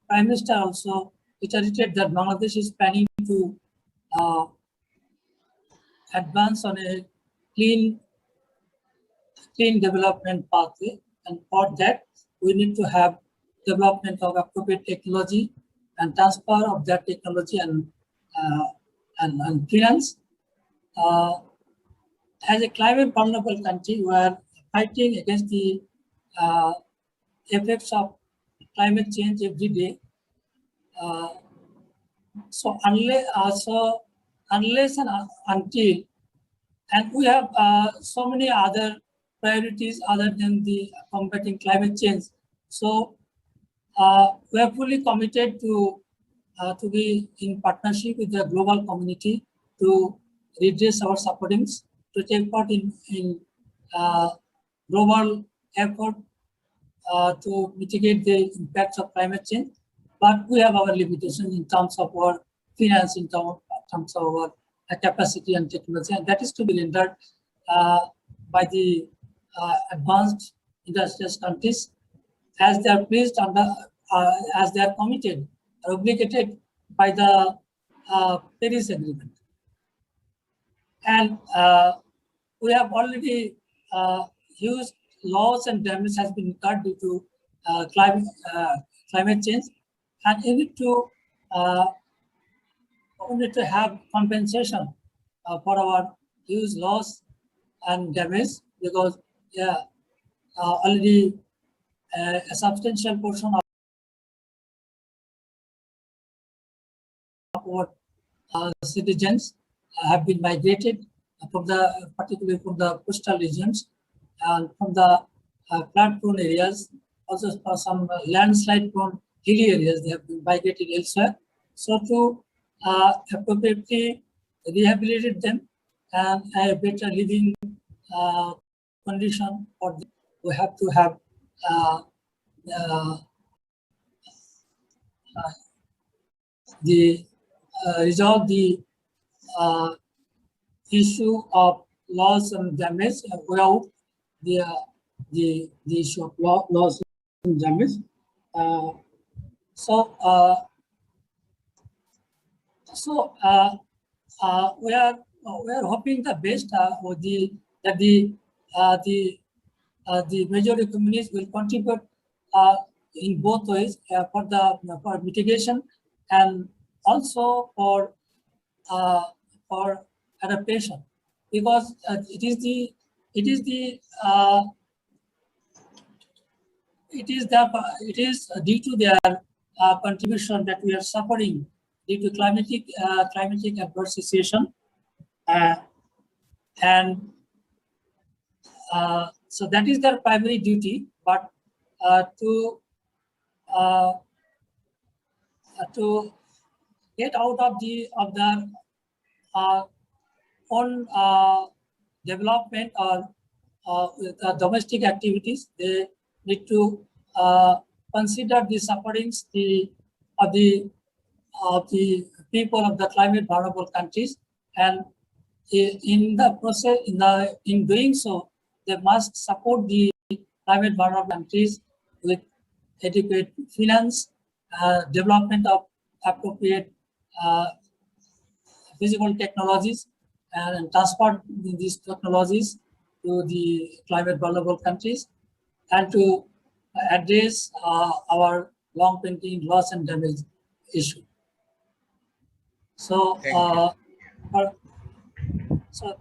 Prime Minister also iterated that Bangladesh is planning to advance on a clean development pathway, and for that we need to have development of appropriate technology and transfer of that technology and finance. As a climate vulnerable country, we are fighting against the effects of climate change every day. So unless and until, and we have so many other priorities other than the combating climate change. So we are fully committed to be in partnership with the global community to redress our sufferings, to take part in global effort to mitigate the impacts of climate change. But we have our limitations in terms of our finance, in terms of our capacity and technology, and that is to be rendered by the advanced industrial countries as they are placed under, as they are committed or obligated by the Paris Agreement. And we have already huge loss and damage has been incurred due to climate change, and we need to have compensation for our huge loss and damage, because already a substantial portion of our citizens have been migrated particularly from the coastal regions and from the flood-prone areas, also for some landslide-prone hilly areas, they have been migrated elsewhere. So to appropriately rehabilitate them and a better living condition for them, we have to have resolve the issue of loss and damage without the issue of loss and damage. We are hoping the best that the major communities will contribute in both ways for mitigation and also for adaptation, because it is due to their contribution that we are suffering due to climatic adverse situation, and so that is their primary duty. But to get out of their own development or domestic activities, they need to consider the sufferings of the people of the climate vulnerable countries, and in the process, in doing so, they must support the climate vulnerable countries with adequate finance, development of appropriate physical technologies, and transport these technologies to the climate vulnerable countries, and to address our long-pending loss and damage issue. So, so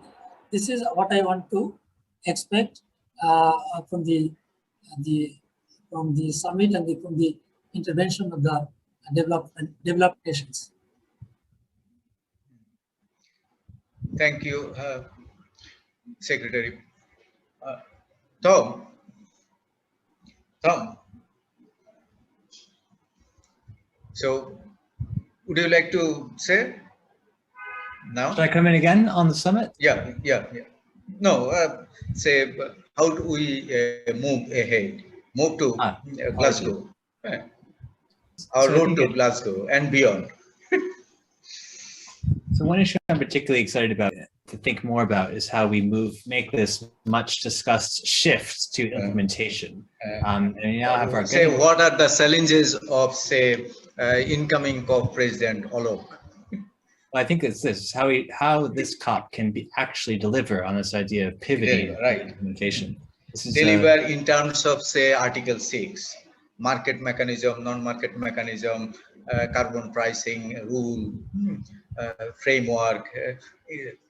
this is what I want to expect from the summit and from the intervention of the developed nations. Thank you, Secretary. Tom. So, would you like to say now? Should I come in again on the summit? Yeah. No, say, how do we move ahead? Move to Glasgow. Our road to Glasgow and beyond. So one issue I'm particularly excited about to think more about is how we make this much discussed shift to implementation. And we now have our say, what are the challenges of, say, incoming COP President Olok? I think it's this: how this COP can actually deliver on this idea of pivoting implementation. This is deliver in terms of, say, Article 6, market mechanism, non-market mechanism, carbon pricing rule, framework,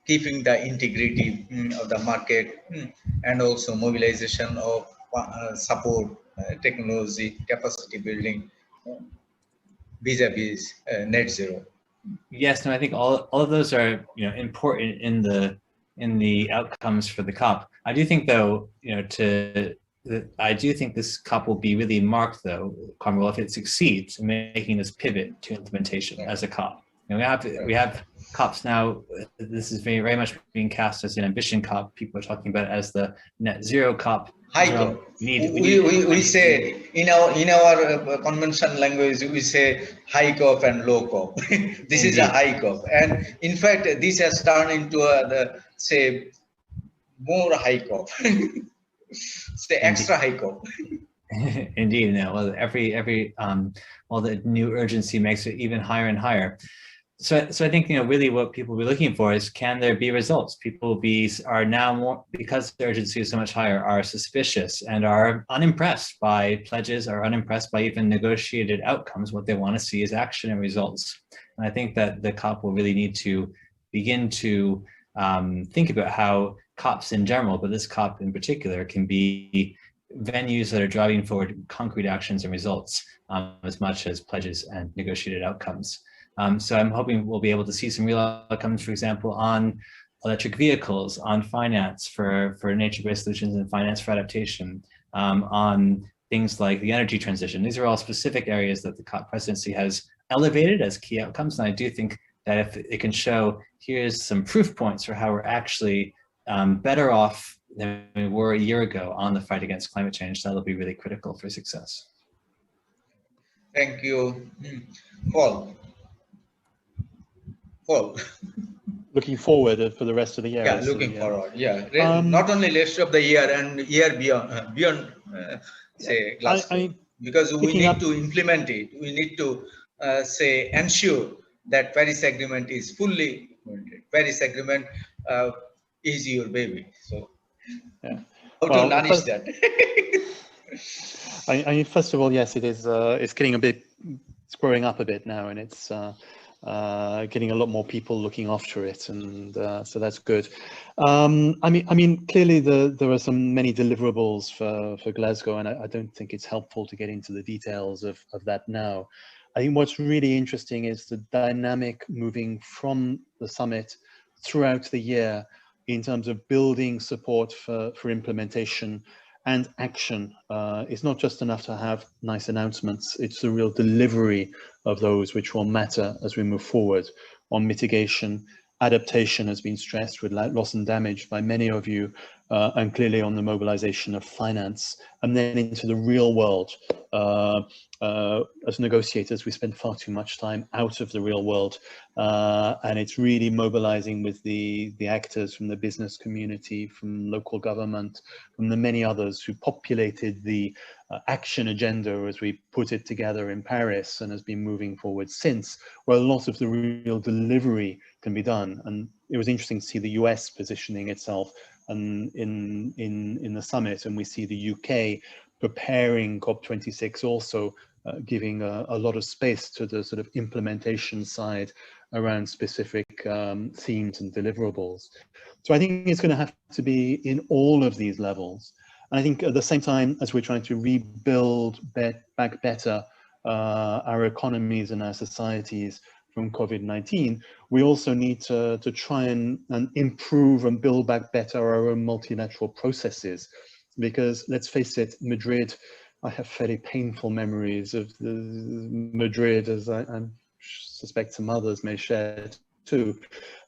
keeping the integrity of the market, and also mobilization of support, technology, capacity building, vis-a-vis net zero. Yes, no, I think all of those are important in the outcomes for the COP. I do think though, I do think this COP will be really marked though, Carmel, if it succeeds in making this pivot to implementation as a COP. And we have COPs now. This is very much being cast as an ambition COP. People are talking about it as the net zero COP. High COP. We say in our conventional language, we say high COP and low COP. This is a high COP, and in fact, this has turned into say more high COP. Say extra high COP. Indeed, no. Well, every all the new urgency makes it even higher and higher. So I think really what people will be looking for is, can there be results? People are now more, because the urgency is so much higher, are suspicious and are unimpressed by pledges, are unimpressed by even negotiated outcomes. What they want to see is action and results. And I think that the COP will really need to begin to think about how COPs in general, but this COP in particular, can be venues that are driving forward concrete actions and results as much as pledges and negotiated outcomes. So I'm hoping we'll be able to see some real outcomes, for example, on electric vehicles, on finance for nature-based solutions and finance for adaptation, on things like the energy transition. These are all specific areas that the COP presidency has elevated as key outcomes. And I do think that if it can show, here's some proof points for how we're actually better off than we were a year ago on the fight against climate change, that'll be really critical for success. Thank you. Paul. Looking forward for the rest of the year. Yeah, looking forward. Yeah, not only rest of the year and year beyond say Glasgow, because we need to implement it. We need to say ensure that Paris Agreement is fully implemented. Paris Agreement is your baby. So how to manage that? I mean, first of all, yes, it is. It's getting a bit. It's growing up a bit now, and it's. Getting a lot more people looking after it, and so that's good. I mean, clearly there are many deliverables for Glasgow, and I don't think it's helpful to get into the details of that now. I think what's really interesting is the dynamic moving from the summit throughout the year in terms of building support for implementation and action. It's not just enough to have nice announcements, it's the real delivery of those which will matter as we move forward. On mitigation, adaptation has been stressed with loss and damage by many of you, and clearly on the mobilization of finance, and then into the real world. As negotiators, we spend far too much time out of the real world, and it's really mobilizing with the actors from the business community, from local government, from the many others who populated the action agenda as we put it together in Paris and has been moving forward since, where a lot of the real delivery can be done. And it was interesting to see the US positioning itself in the summit, and we see the UK preparing COP26 also, giving a lot of space to the sort of implementation side around specific themes and deliverables. So I think it's going to have to be in all of these levels. And I think at the same time, as we're trying to rebuild back better our economies and our societies from COVID-19, we also need to try and improve and build back better our own multilateral processes. Because let's face it, Madrid, I have fairly painful memories of Madrid, as I suspect some others may share too,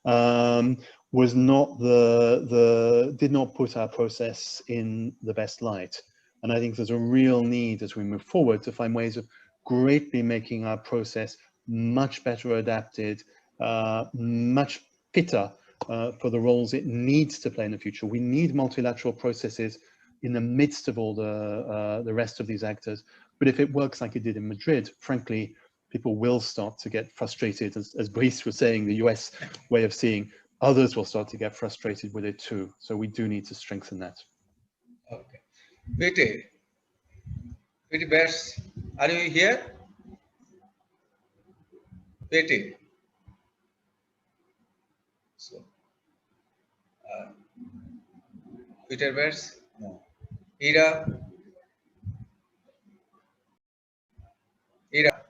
was not did not put our process in the best light. And I think there's a real need as we move forward to find ways of greatly making our process much better adapted, much fitter for the roles it needs to play in the future. We need multilateral processes in the midst of all the rest of these actors. But if it works like it did in Madrid, frankly, people will start to get frustrated, as Brice was saying, the US way of seeing, others will start to get frustrated with it too. So we do need to strengthen that. Okay. Petty Bears, are you here? Petty. So, Peter Bears? No. Ira? Ira?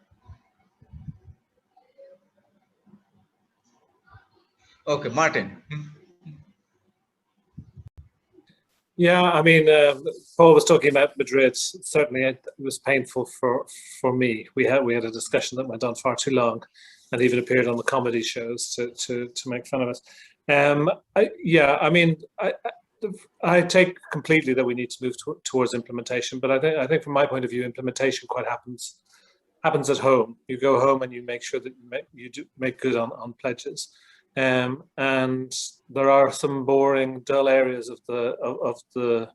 Okay, Martin. Yeah, I mean, Paul was talking about Madrid. Certainly, it was painful for me. We had a discussion that went on far too long, and even appeared on the comedy shows to make fun of us. I take completely that we need to move towards implementation. But I think from my point of view, implementation quite happens at home. You go home and you make sure that you do make good on pledges. And there are some boring, dull areas of the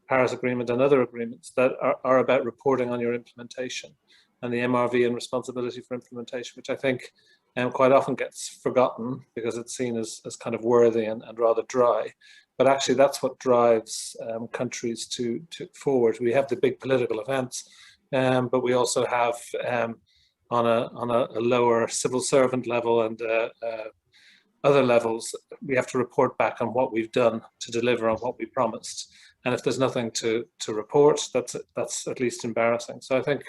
Paris Agreement and other agreements that are about reporting on your implementation, and the MRV and responsibility for implementation, which I think quite often gets forgotten because it's seen as kind of worthy and rather dry. But actually, that's what drives countries to forward. We have the big political events, but we also have on a lower civil servant level and other levels, we have to report back on what we've done to deliver on what we promised. And if there's nothing to report, that's at least embarrassing. So I think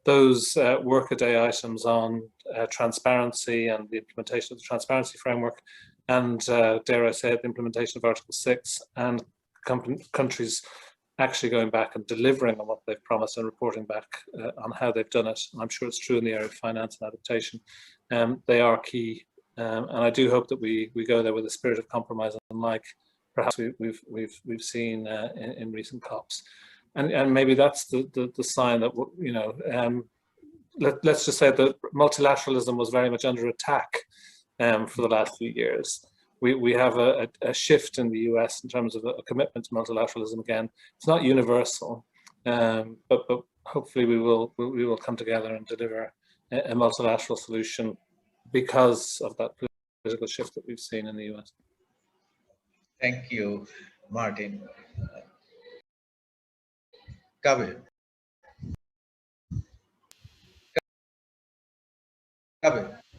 those workaday items on transparency and the implementation of the transparency framework, and dare I say it, the implementation of Article 6, and countries actually going back and delivering on what they've promised and reporting back on how they've done it. And I'm sure it's true in the area of finance and adaptation. They are key. And I do hope that we go there with a spirit of compromise, unlike perhaps we've seen in recent COPs, and maybe that's the sign that let's just say that multilateralism was very much under attack for the last few years. We have a shift in the US in terms of a commitment to multilateralism again. It's not universal, but hopefully we will come together and deliver a multilateral solution, because of that political shift that we've seen in the US. Thank you, Martin. Kabir.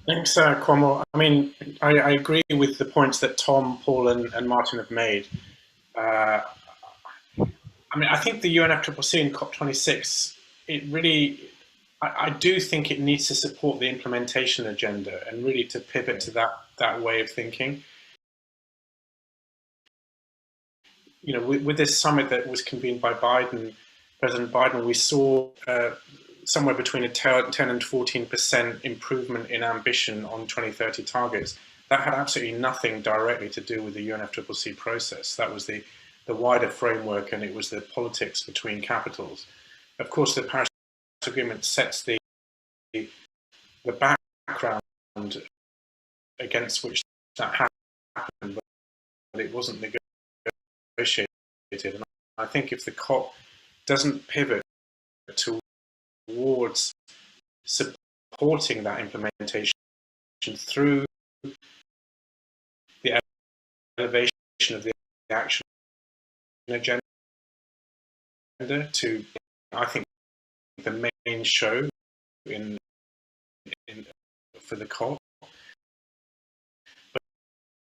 Thanks, Kwamo. I mean, I agree with the points that Tom, Paul, and Martin have made. I mean, I think the UNFCCC in COP26, it really, I do think it needs to support the implementation agenda and really to pivot to that way of thinking. You know, with this summit that was convened by President Biden, we saw somewhere between a 10 and 14% improvement in ambition on 2030 targets. That had absolutely nothing directly to do with the UNFCCC process. That was the wider framework, and it was the politics between capitals. Of course, the Paris Agreement sets the background against which that happened, but it wasn't negotiated. And I think if the COP doesn't pivot towards supporting that implementation through the elevation of the action agenda to, I think, the main show for the COP,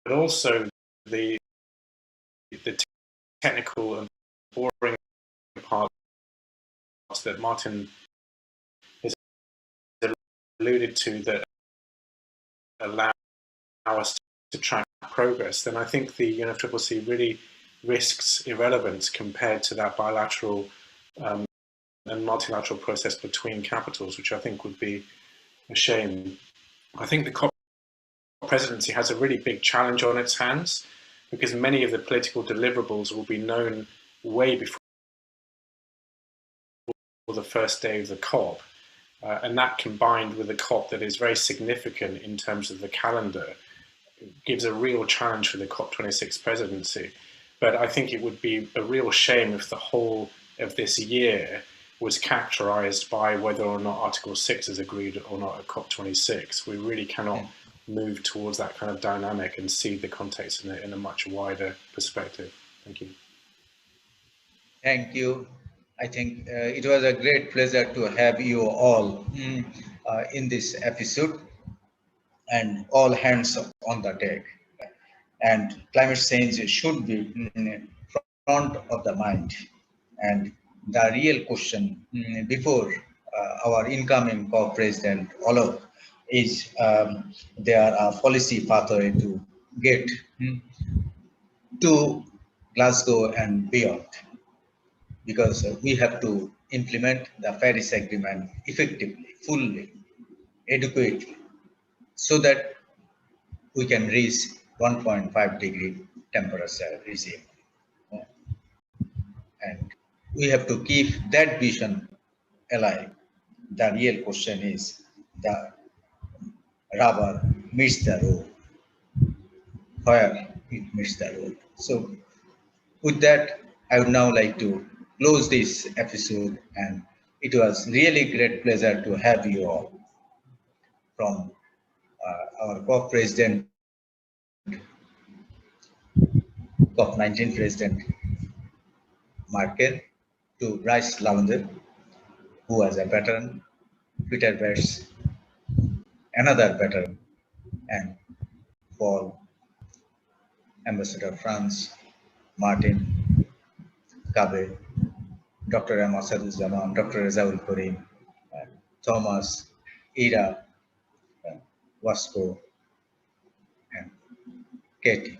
but also the technical and boring parts that Martin has alluded to that allow us to track progress, then I think the UNFCCC really risks irrelevance compared to that bilateral and multilateral process between capitals, which I think would be a shame. I think the COP presidency has a really big challenge on its hands, because many of the political deliverables will be known way before the first day of the COP. And that, combined with a COP that is very significant in terms of the calendar, gives a real challenge for the COP26 presidency. But I think it would be a real shame if the whole of this year was characterized by whether or not Article 6 is agreed or not at COP26. We really cannot move towards that kind of dynamic and see the context in a much wider perspective. Thank you. Thank you. I think it was a great pleasure to have you all in this episode, and all hands on the deck. And climate change should be front of the mind. And the real question before our incoming COP president, Olaf, is there a policy pathway to get to Glasgow and beyond? Because we have to implement the Paris Agreement effectively, fully, adequately, so that we can reach 1.5 degree temperature regime. And we have to keep that vision alive. The real question is the rubber meets the road, where it meets the road. So with that, I would now like to close this episode, and it was really great pleasure to have you all from our COP COP19 President Merkel to Bryce Lavender, who was a veteran, Peter Betts, another veteran, and for Ambassador France, Martin, Kabe, Dr. M. Asaduzzaman, Dr. Rezaul Karim, Thomas, Ira, Wasco, and Katie.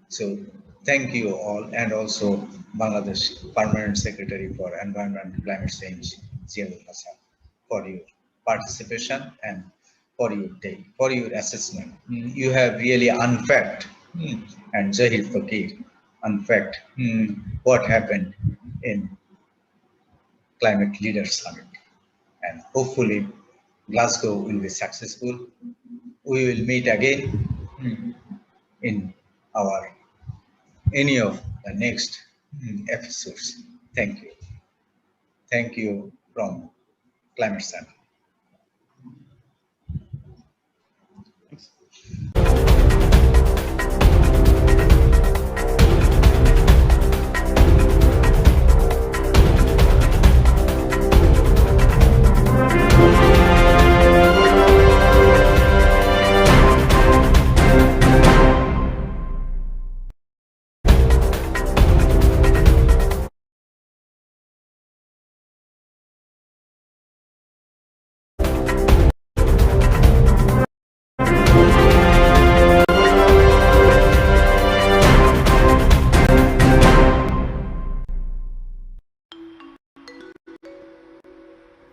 So thank you all, and also Bangladesh Permanent Secretary for Environment and Climate Change, Ziaul Hassan, for your participation and for your take, for your assessment. You have really unpacked, and Zahir Fakir unpacked what happened in Climate Leaders Summit. And hopefully Glasgow will be successful. We will meet again in our any of the next episodes. Thank you. Thank you from Climate Center.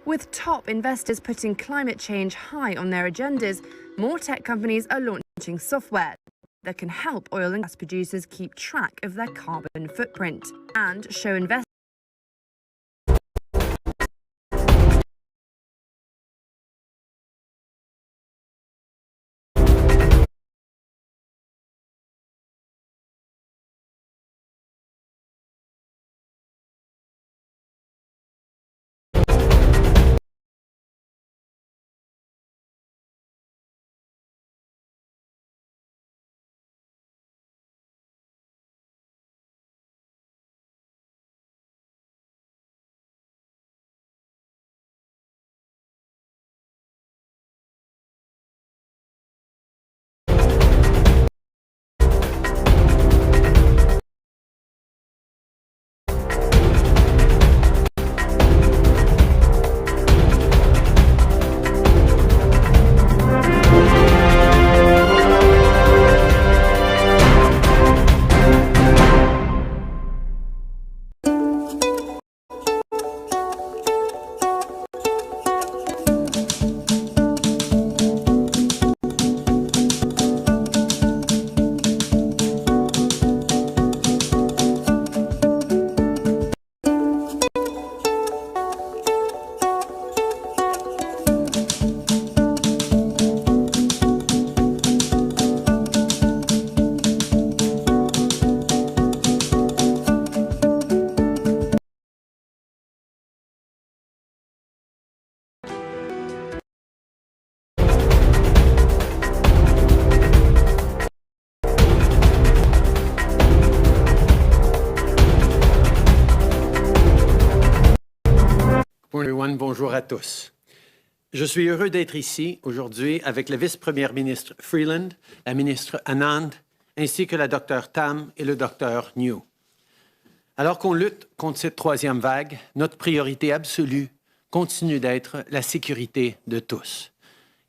With top investors putting climate change high on their agendas, more tech companies are launching software that can help oil and gas producers keep track of their carbon footprint and show investors tous. Je suis heureux d'être ici aujourd'hui avec la vice-première ministre Freeland, la ministre Anand, ainsi que la Dr Tam et le Dr New. Alors qu'on lutte contre cette troisième vague, notre priorité absolue continue d'être la sécurité de tous.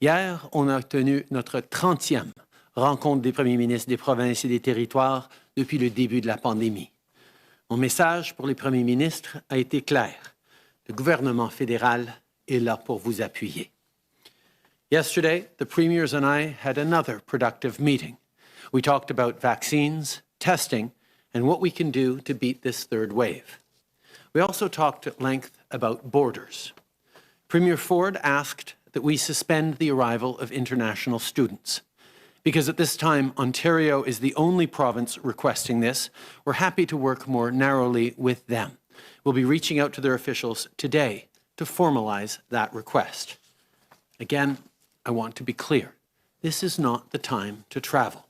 Hier, on a tenu notre 30e rencontre des premiers ministres des provinces et des territoires depuis le début de la pandémie. Mon message pour les premiers ministres a été clair. Le gouvernement fédéral est là pour vous appuyer. Yesterday, the premiers and I had another productive meeting. We talked about vaccines, testing, and what we can do to beat this third wave. We also talked at length about borders. Premier Ford asked that we suspend the arrival of international students. Because at this time, Ontario is the only province requesting this, we're happy to work more narrowly with them. We'll be reaching out to their officials today to formalize that request. Again, I want to be clear. This is not the time to travel.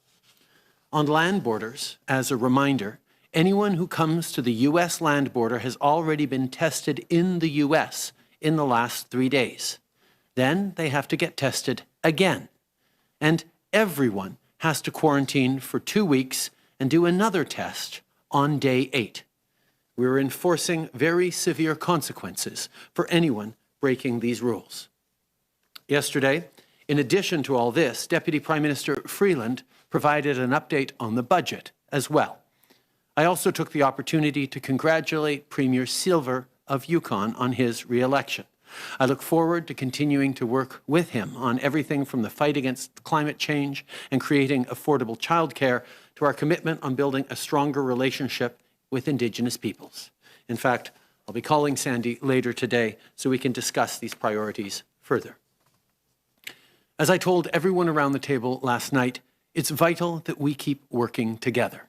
On land borders, as a reminder, anyone who comes to the U.S. land border has already been tested in the U.S. in the last 3 days. Then they have to get tested again. And everyone has to quarantine for 2 weeks and do another test on day 8. We're enforcing very severe consequences for anyone breaking these rules. Yesterday, in addition to all this, Deputy Prime Minister Freeland provided an update on the budget as well. I also took the opportunity to congratulate Premier Silver of Yukon on his re-election. I look forward to continuing to work with him on everything from the fight against climate change and creating affordable childcare to our commitment on building a stronger relationship with Indigenous peoples. In fact, I'll be calling Sandy later today so we can discuss these priorities further. As I told everyone around the table last night, it's vital that we keep working together.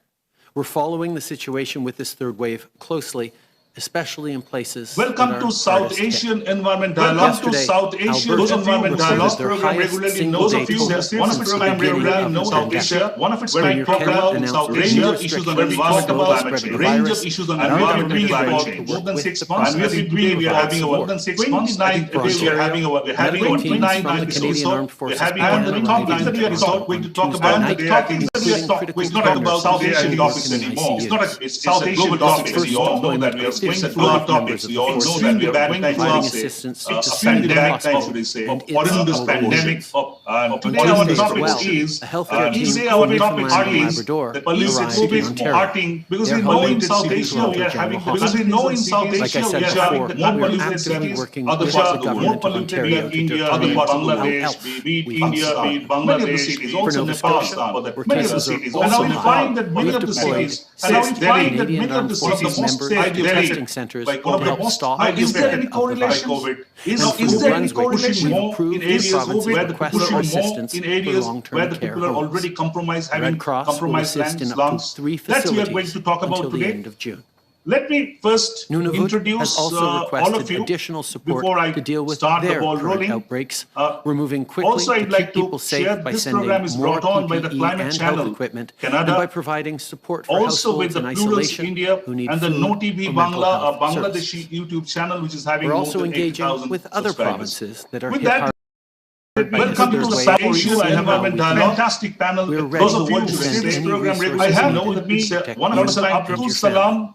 We're following the situation with this third wave closely, especially in places. Welcome to South Asian Environment Dialogue. Welcome to South Asian Environment Dialogue program regularly knows of you. One of its program regularly knows South Asia. One of its main program in South Asia issues on environmental climate change. Range of issues on environmental climate change. More than 6 months. And we are having more than 6 months. 29th we are having our 29th episode. We're having the topics that we are going to talk about. The topics that we are talking. It's not about South Asian topics anymore. It's South Asian topics. We all know that we are going through our topics. We all know that we are going through a pandemic, should I say, or in this pandemic. Today our topic is, today our topic is the polluted parting, because we know in South Asia we are having, because we know in South Asia we are having more polluted cities, other parts of the world, more polluted be it India, other parts of Bangladesh, be it India, be it Bangladesh cities, also Nepal, many of the cities. And now we find that many of the cities, and now we find that many of the cities, the most safe Delhi, centers like one of the most is there any correlation? Is there any correlation more in areas where the people are more in areas where the people are already compromised, having compromised lands? That we are going to talk about today. Let me first introduce all of you additional support before I to deal with start their the ball rolling. Outbreaks. We're moving quickly also, I'd to like keep people to safe share by this sending program is more brought on by the PPE Climate and Channel health equipment, Canada, and by providing support for also with households the in Plurals isolation India who need and the food No TV or mental Bangla, a health Bangladeshi services. YouTube channel which is having We're more also than engaging 80,000 with other subscribers. provinces that are With hit that, hard by welcome to this the third South wave. Asian Environment Dialogue. Fantastic panel. Those of you who see this program regularly, I have known that one of Professor Abdul Salam,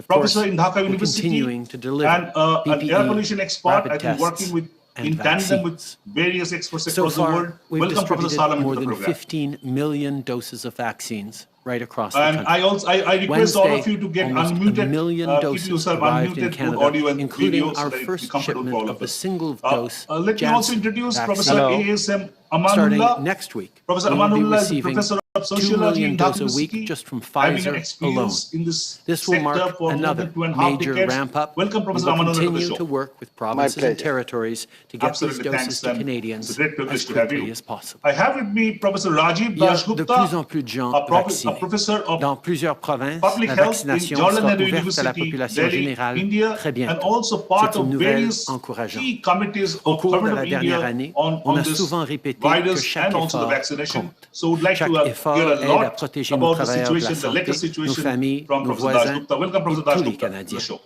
Professor in Dhaka University, and an air pollution expert. I've been working with in tandem with various experts across the world. Welcome, Professor Salam, more to the than program. 15 million doses of vaccines right across the And country. I request all of you to get almost unmuted, 1 million keep doses yourself arrived in unmuted, both Canada, audio and including video, so our that it's first comfortable for all shipment of of the us. single-dose Let me also introduce Professor ASM starting Amanullah. next week. Professor we will be Amanullah is a receiving professor of 2 sociology million in doses Dhaka a week University, just from having an Pfizer alone. experience in this This will sector mark for more another than 2.5 major decades. ramp up. Welcome, We Professor will Amanullah, to the continue show. to work with provinces and territories to get Absolutely, these thanks, doses to and Canadians it's a great privilege as to have quickly you. as possible. I have with me Professor Rajiv Il y a de plus en Dashgupta, plus de gens a vaccinés. professor of Dans plusieurs provinces, Public la Health in vaccination Jawaharlal sera Nehru ouverte à la University, population Delhi, générale India, très and bientôt. also part C'est une of nouvelle various encourageante. key committees Au of cours de Government la of dernière India année, on on a this souvent répété que virus chaque and also the effort vaccination. compte. So we'd like Chaque to effort hear a aide à lot protéger nos about the travailleurs de la situation, the latest santé, nos situation familles, from nos Professor voisins Dashgupta. Welcome, et Professor tous les Dashgupta, to the Canadiens. show.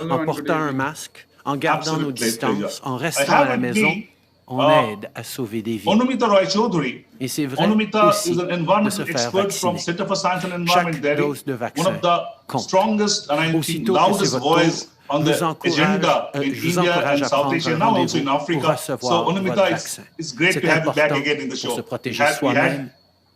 En portant un masque, En gardant nos Absolute pleasure. distances, en I restant à have la with maison, me on aide à sauver des vies. Onumita Roy Chaudhary. Et c'est vrai Onumita aussi is an de se environmental faire expert from vacciner. Center for Science and Environment, Chaque Delhi, dose de one vaccin of the compte. strongest and I think Aussitôt que c'est loudest votre voice tour, on je the vous agenda in je vous India encourage and à South prendre Asia, un now also in rendez-vous pour Africa. recevoir So votre Onumita, vaccin. it's great C'est to have you back important again in the pour se show. protéger We had soi-même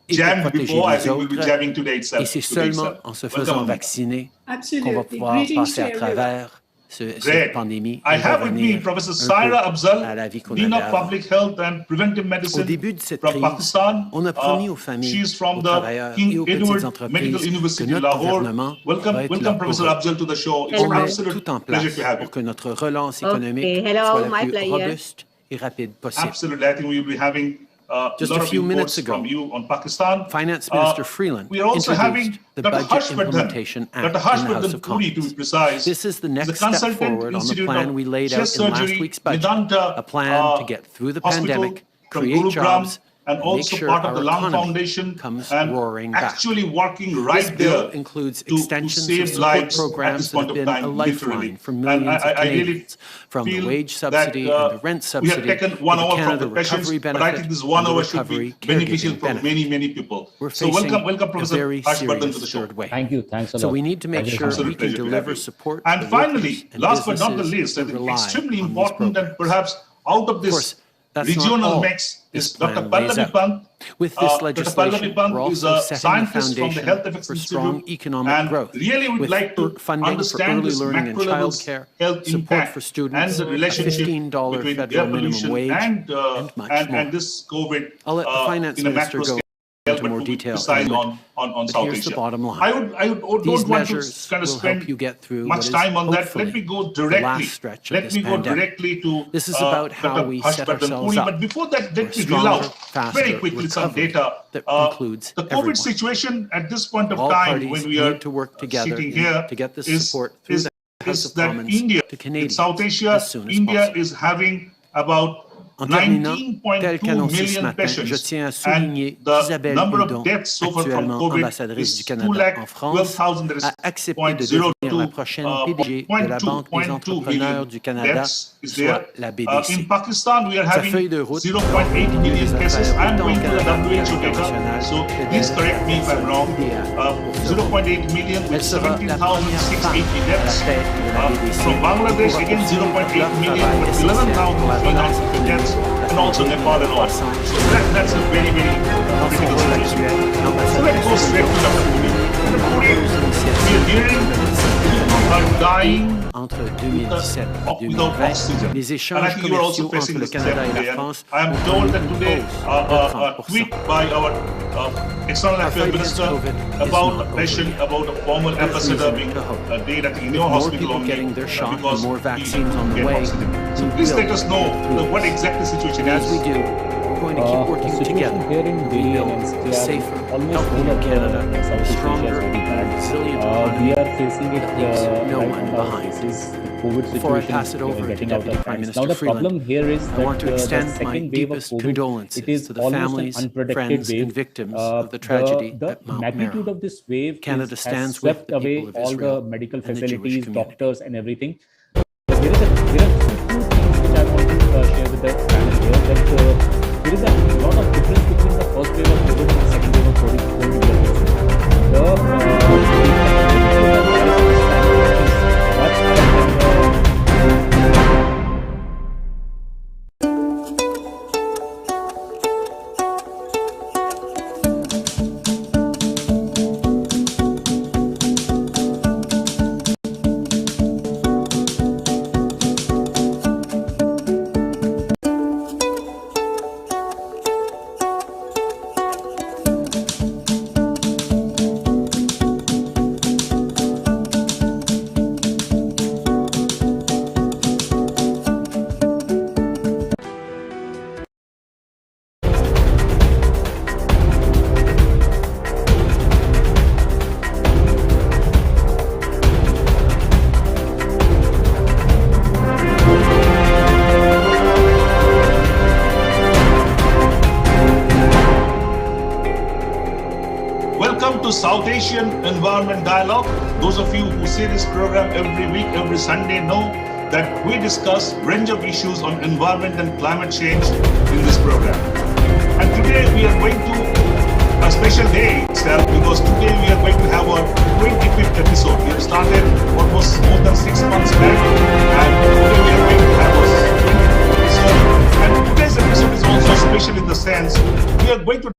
et pour jammed protéger before, I les think we'll be autres. jamming today itself. Et c'est today seulement itself. en se Welcome, faisant Onumita. vacciner qu'on va Absolutely. pouvoir Greetings passer to à everyone. travers cette Great. pandémie I et have with me revenir Professor un peu Saira Afzal, à la vie qu'on Dean avait of avant. Public Health and Preventive Au Medicine début de cette from crise, Pakistan. on a promis aux familles, She's from aux the travailleurs et King aux petites Edward entreprises Medical que University, notre Lahore. gouvernement Welcome, va être welcome là pour Professor eux. Afzal to the show. It's On an met absolute tout en pleasure place to have you. pour que notre relance économique Okay, hello, soit la my plus pleasure. robuste et rapide possible. Absolutely. I think we will be having a Just lot a of few inputs minutes ago, from you on Pakistan. Finance Minister Freeland We are also having introduced the Dr. Budget Harshvardhan, Implementation Act Dr. in the House Harshvardhan of Puri, to be Commons. precise. This is the He's a next step consultant forward on the institute plan of we laid out chest in last surgery, week's budget, Vedanta, a plan to get through the hospital pandemic, from create Gurugram, jobs, and make also sure part of our the Lam economy Foundation, comes and roaring back. actually working This right bill there includes to extensions of save support lives at this programs that point have of been a time, lifeline literally. for And millions of I really Canadians, from the feel wage that subsidy and the rent we have subsidy taken to 1 the hour from Canada the patients, Recovery but I Benefit think this 1 and the hour should be Recovery beneficial Caregiving for Benefit. many, many people. We're So facing welcome, a Professor very Harshvardhan to the serious show. third wave. Thank you. Thanks a lot. So we need to make sure Absolute we can pleasure to have deliver you. support And to finally, workers and last but not the businesses least, I who think rely extremely on these important and programs. perhaps out of Of this course, that's not regional all mix this is Dr. plan lays Pallavi out. Pant. With this Dr. legislation, Pallavi Pant we're is also a setting the scientist from the foundation Health Effects for strong Institute, economic and growth, really would with like to funding for understand early this learning and macro levels childcare, health support impact for and students, the a relationship $15 between federal air minimum pollution wage, and much more. and this COVID I'll let the finance in a minister macro go scale, into but more to be detail in a precise minute. on But South here's the Asia. bottom line. I don't want These to measures kind of will spend help you get through much what is time on that. hopefully Let me go the directly. last stretch of Let this me go pandemic. directly to This is about how Dr. we set Harshvardhan ourselves Puri. up But before that, for let me stronger, reel out faster very quickly some recovery data. that includes The COVID everyone. situation at this point of All time, parties when we are need to work together sitting here, to get this is, support through is, the House is of that Commons India, to in Canadians South Asia, as soon as India possible. is having about En terminant, tel 19.2 qu'annoncé ce million matin, je patients, tiens à and souligner the qu'Isabelle number Hudon, of deaths so far from actuellement COVID ambassadrice du is Canada en France, 212,000. There is a accepté de devenir la prochaine PDG de la Banque des entrepreneurs du Canada, soit la BDC. In Pakistan, we are Sa having feuille de route 0.8 million cases. I'm going to the WHO data, internationale so please correct me if I'm wrong. 0.8 million with Elle sera la première femme 17,680 à la deaths. tête de la BDC. From Bangladesh, pour again poursuivre 0.8 leur million travail with essentiel pour la relance 11,350 deaths, économique, and also Nepal and all. So that's a very, very Dans son critical rôle situation. actuel, So l'ambassadeur let's go straight to Dr. Puri. Dr. Puri, we are hearing people are dying entre 2017 et without 2020, oxygen. les And I échanges think you are also commerciaux facing entre le the Canada same et la today. France I am ont told that connu today une hausse de a 30%. tweet by our external Our affairs fight against minister COVID is about not a over patient, yet. about a former There's ambassador reason being to hope. laid at in With your more hospital people only getting their shot and because more he vaccines on the get way, oxygen. So we please will let us know get through what this. exactly the situation And as is. we do, we're going to keep working The situation together here in to Delhi rebuild and a NCR, safer, almost healthier all of Canada, a South Asia is stronger, very bad. resilient We economy. are facing it that leaves no right one now. behind. This is the COVID Before I situation pass it over to getting out Deputy of Prime hands. Minister Now the Freeland, problem here is I that want to the extend my second wave of deepest COVID, condolences it is to the almost an families, unprotected friends, wave. and victims of the tragedy The at Mount magnitude Meru. of this wave Canada has stands with swept the away people of all Israel the medical and the Jewish facilities, community. doctors, and everything. There are some few things which I want to share with the panel here. That there is a lot of difference between the first wave of COVID and the second wave of COVID. Much higher than the Welcome to South Asian Environment Dialogue. Those of you who see this program every week, every Sunday know that we discuss range of issues on environment and climate change in this program. And today we are going to a special day itself, because today we are going to have our 25th episode. We have started almost more than 6 months back, and today we are going to have our 25th episode. And today's episode is also special in the sense we are going to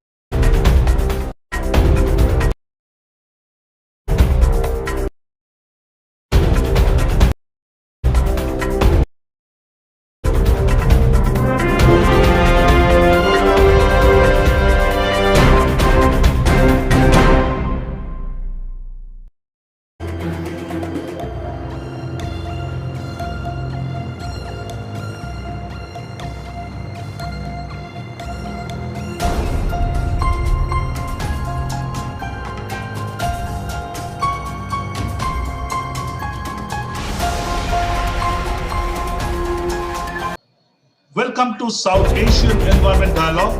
welcome to South Asian Environment Dialogue.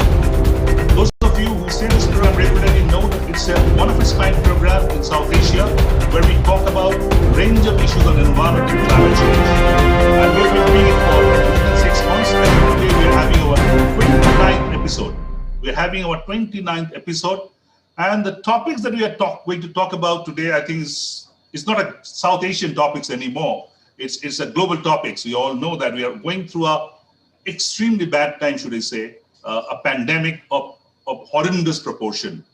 Those of you who see this program regularly know that it's a one-of-its-kind program in South Asia where we talk about a range of issues on environment and climate change. And we've been doing it for more than 6 months, and today we're having our 29th episode. We're having our 29th episode, and the topics that we are going to talk about today, I think, is not a South Asian topics anymore. It's a global topics. We all know that we are going through a extremely bad time, should I say, a pandemic of horrendous proportion.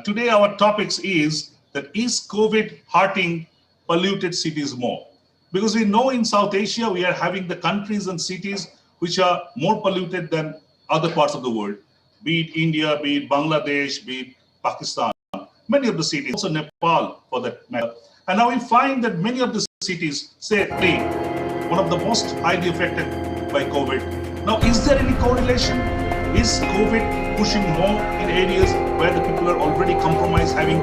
Today our topics is that is COVID hurting polluted cities more? Because we know in South Asia we are having the countries and cities which are more polluted than other parts of the world, be it India, be it Bangladesh, be it Pakistan, many of the cities, also Nepal for that matter. And now we find that many of the cities, say one of the most highly affected by COVID. Now, is there any correlation? Is COVID pushing more in areas where the people are already compromised, having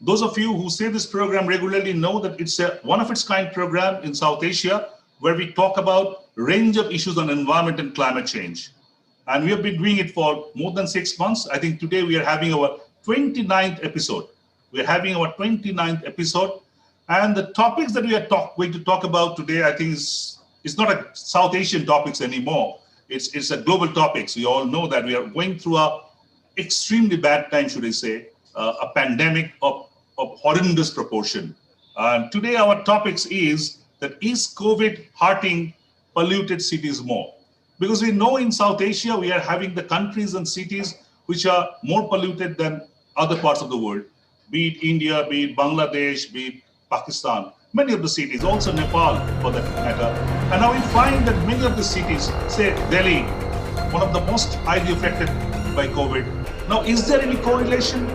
Those of you who see this program regularly know that it's a one-of-its-kind program in South Asia where we talk about range of issues on environment and climate change. And we have been doing it for more than 6 months. I think today we are having our 29th episode. We're having our 29th episode. And the topics that we are going to talk about today, I think it's not a South Asian topics anymore. It's a global topics. We all know that we are going through a extremely bad time, should I say, a pandemic of horrendous proportion. Today our topics is that is COVID hurting polluted cities more? Because we know in South Asia, we are having the countries and cities which are more polluted than other parts of the world, be it India, be it Bangladesh, be it Pakistan, many of the cities, also Nepal for that matter. And now we find that many of the cities, say Delhi, one of the most highly affected by COVID. Now, is there any correlation?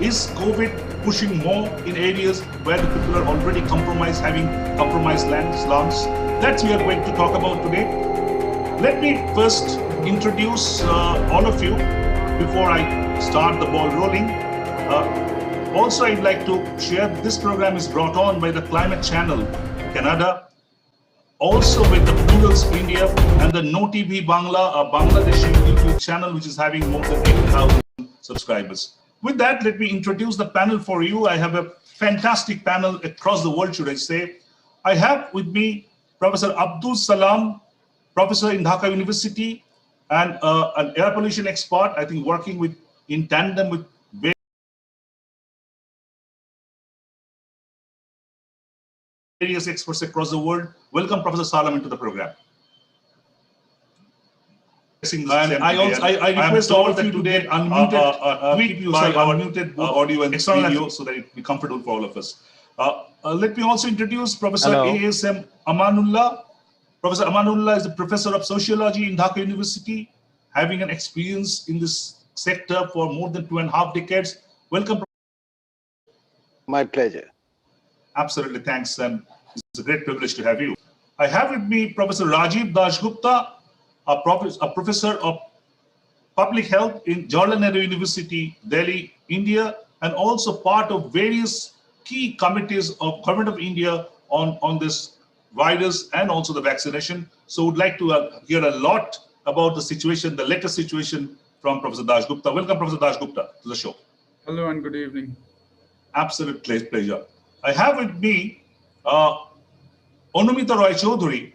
Is COVID pushing more in areas where the people are already compromised, having compromised lungs? That's what we are going to talk about today. Let me first introduce all of you before I start the ball rolling. Also, I'd like to share this program is brought on by the Climate Channel Canada, also with the Plurals India and the No TV Bangla, a Bangladeshi YouTube channel which is having more than 80,000 subscribers. With that, let me introduce the panel for you. I have a fantastic panel across the world, should I say. I have with me Professor Abdul Salam, professor in Dhaka University and an air pollution expert, I think working in tandem with various experts across the world. Welcome, Professor Salam, into the program. And I request all of you to get unmuted, keep yourself unmuted audio and video so that it be comfortable for all of us. Let me also introduce Professor ASM Amanullah. Professor Amanullah is a professor of sociology in Dhaka University, having an experience in this sector for more than 2.5 decades. Welcome. My pleasure. Absolutely, thanks, and it's a great privilege to have you. I have with me Professor Rajiv Dashgupta, a professor of public health in Jawaharlal Nehru University, Delhi, India, and also part of various key committees of Government of India on this virus and also the vaccination. So would like to hear a lot about the situation, the latest situation from Professor Dashgupta. Welcome, Professor Dashgupta, to the show. Hello and good evening. Absolute pleasure. I have with me Anumita Roy Chaudhary.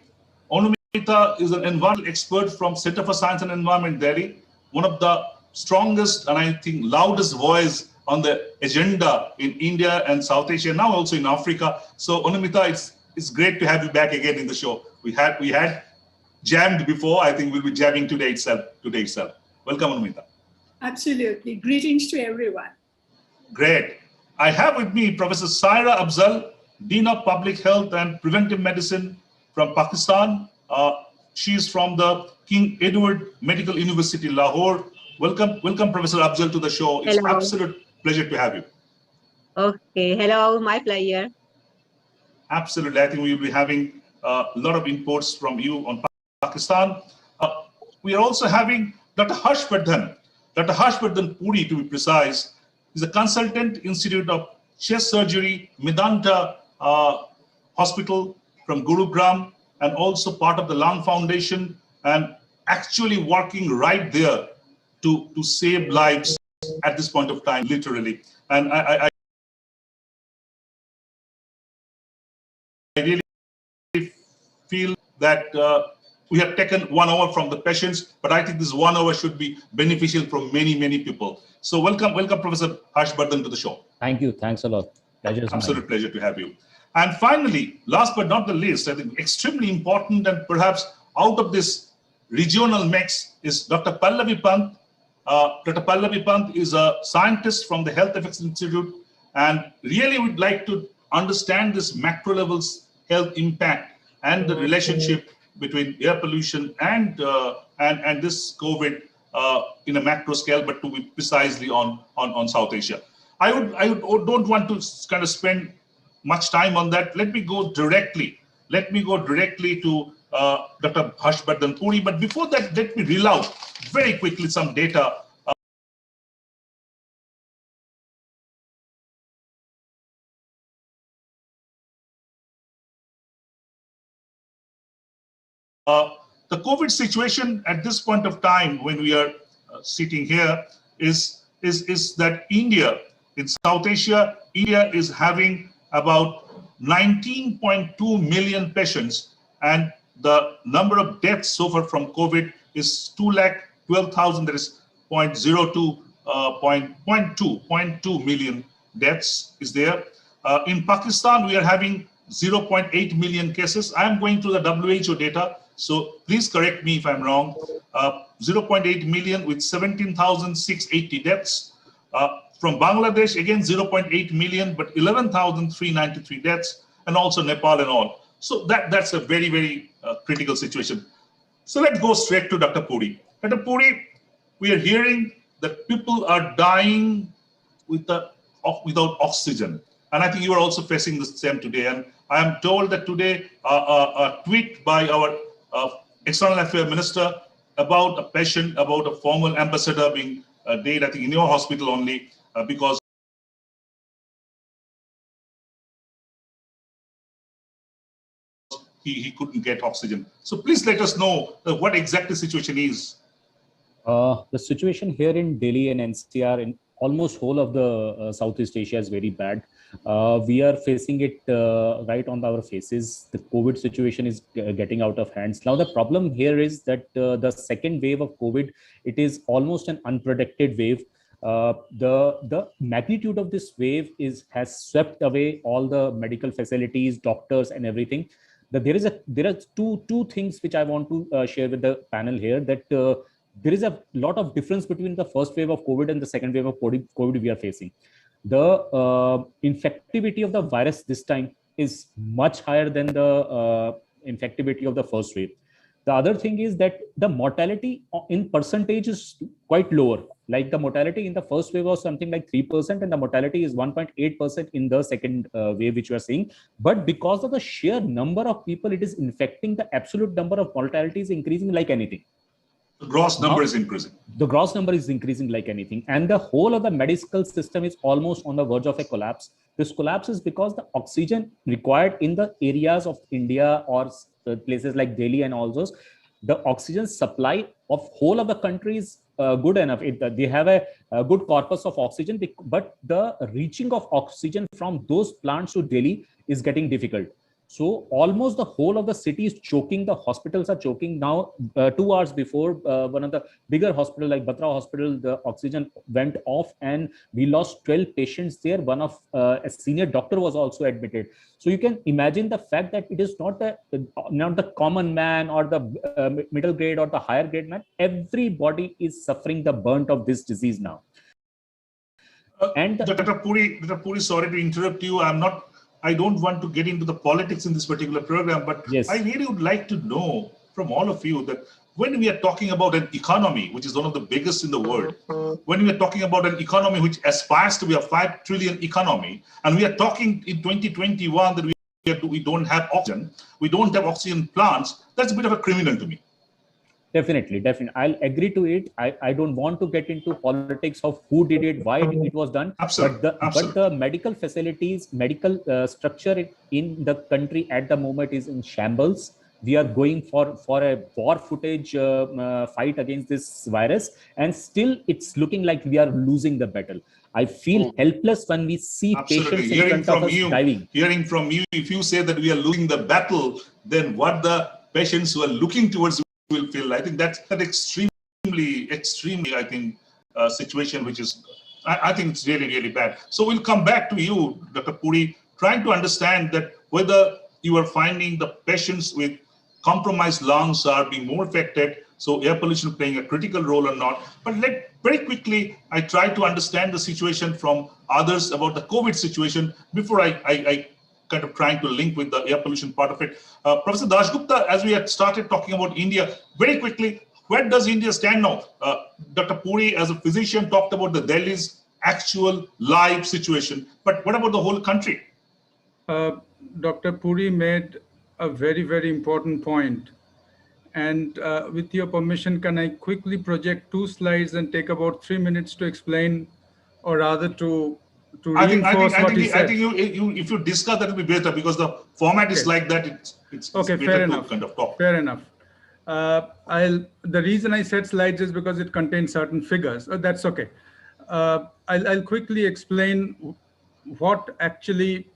Anumita is an environmental expert from Center for Science and Environment, Delhi, one of the strongest and I think loudest voice on the agenda in India and South Asia, now also in Africa. So Anumita, it's great to have you back again in the show. We had jammed before. I think we'll be jamming today itself. Welcome, Anumita. Absolutely. Greetings to everyone. Great. I have with me Professor Saira Afzal, Dean of Public Health and Preventive Medicine from Pakistan. She is from the King Edward Medical University, Lahore. Welcome, Professor Afzal, to the show. It's an absolute pleasure to have you. Okay. Hello, my pleasure. Absolutely. I think we will be having a lot of inputs from you on Pakistan. We are also having Dr. Harshvardhan. Dr. Harshvardhan Puri, to be precise, is a consultant institute of chest surgery, Medanta Hospital from Gurugram, and also part of the Lung Foundation, and actually working right there to save lives at this point of time, literally. And I really feel that we have taken 1 hour from the patients, but I think this 1 hour should be beneficial for many, many people. So welcome, Professor Harshvardhan, to the show. Thank you. Thanks a lot. Absolute pleasure to have you. And finally, last but not the least, I think extremely important and perhaps out of this regional mix is Dr. Pallavi Pant. Dr. Pallavi Pant is a scientist from the Health Effects Institute and really would like to understand this macro levels health impact and the relationship between air pollution and this COVID in a macro scale, but to be precisely on South Asia. I don't want to kind of spend much time on that. Let me go directly to Dr. Harshvardhan Puri. But before that, let me reel out very quickly some data The COVID situation at this point of time, when we are sitting here, is that India, in South Asia, India is having about 19.2 million patients, and the number of deaths so far from COVID is 2,12,000. That is 0.2 million deaths is there. In Pakistan, we are having 0.8 million cases. I am going to the WHO data, so please correct me if I'm wrong. 0.8 million with 17,680 deaths. From Bangladesh, again 0.8 million, but 11,393 deaths, and also Nepal and all. So that's a very, very critical situation. So let's go straight to Dr. Puri. Dr. Puri, we are hearing that people are dying without oxygen. And I think you are also facing the same today. And I am told that today a tweet by our External Affairs Minister about a patient, about a former ambassador being dead, I think in your hospital only, because he couldn't get oxygen. So please let us know what exactly the situation is. The situation here in Delhi and NCR, in almost whole of the Southeast Asia, is very bad. We are facing it right on our faces. The COVID situation is getting out of hands. Now, the problem here is that the second wave of COVID, it is almost an unprotected wave. The magnitude of this wave has swept away all the medical facilities, doctors, and everything. There are two things which I want to share with the panel here, that there is a lot of difference between the first wave of COVID and the second wave of COVID we are facing. The infectivity of the virus this time is much higher than the infectivity of the first wave. The other thing is that the mortality in percentage is quite lower. Like the mortality in the first wave was something like 3%, and the mortality is 1.8% in the second wave, which we are seeing. But because of the sheer number of people it is infecting, the absolute number of mortality is increasing like anything. The gross number is increasing. The gross number is increasing like anything. And the whole of the medical system is almost on the verge of a collapse. This collapse is because the oxygen required in the areas of India or places like Delhi and all those, the oxygen supply of whole of the country is good enough. They have a good corpus of oxygen, but the reaching of oxygen from those plants to Delhi is getting difficult. So almost the whole of the city is choking. The hospitals are choking now. 2 hours before, one of the bigger hospital like Batra Hospital, the oxygen went off and we lost 12 patients there. One of a senior doctor was also admitted. So you can imagine the fact that it is not the common man or the middle grade or the higher grade man. Everybody is suffering the brunt of this disease now. And Dr. Puri, sorry to interrupt you. I don't want to get into the politics in this particular program, but yes, I really would like to know from all of you that when we are talking about an economy, which is one of the biggest in the world, when we are talking about an economy which aspires to be a 5 trillion economy, and we are talking in 2021 that we don't have oxygen, we don't have oxygen plants, that's a bit of a criminal to me. Definitely. I'll agree to it. I don't want to get into politics of who did it, why it was done. Absolutely. But the medical facilities, medical structure in the country at the moment is in shambles. We are going for a war footage fight against this virus, and still it's looking like we are losing the battle. I feel helpless when we see patients in front of us dying. Hearing from you, if you say that we are losing the battle, then what the patients who are looking towards will feel. I think that's an extremely, I think, situation which is, I think it's really, really bad. So we'll come back to you, Dr. Puri, trying to understand that whether you are finding the patients with compromised lungs are being more affected, so air pollution playing a critical role or not. But very quickly, I try to understand the situation from others about the COVID situation before I kind of trying to link with the air pollution part of it. Professor Dasgupta, as we had started talking about India, very quickly, where does India stand now? Dr. Puri, as a physician, talked about the Delhi's actual live situation, but what about the whole country? Dr. Puri made a very, very important point. And with your permission, can I quickly project 2 slides and take about 3 minutes to explain, or rather to reinforce what he said? I think if you discuss, that will be better, because the format is like that. It's okay, better fair to enough. kind of talk. Fair enough. The reason I said slides is because it contains certain figures. That's okay. I'll quickly explain what actually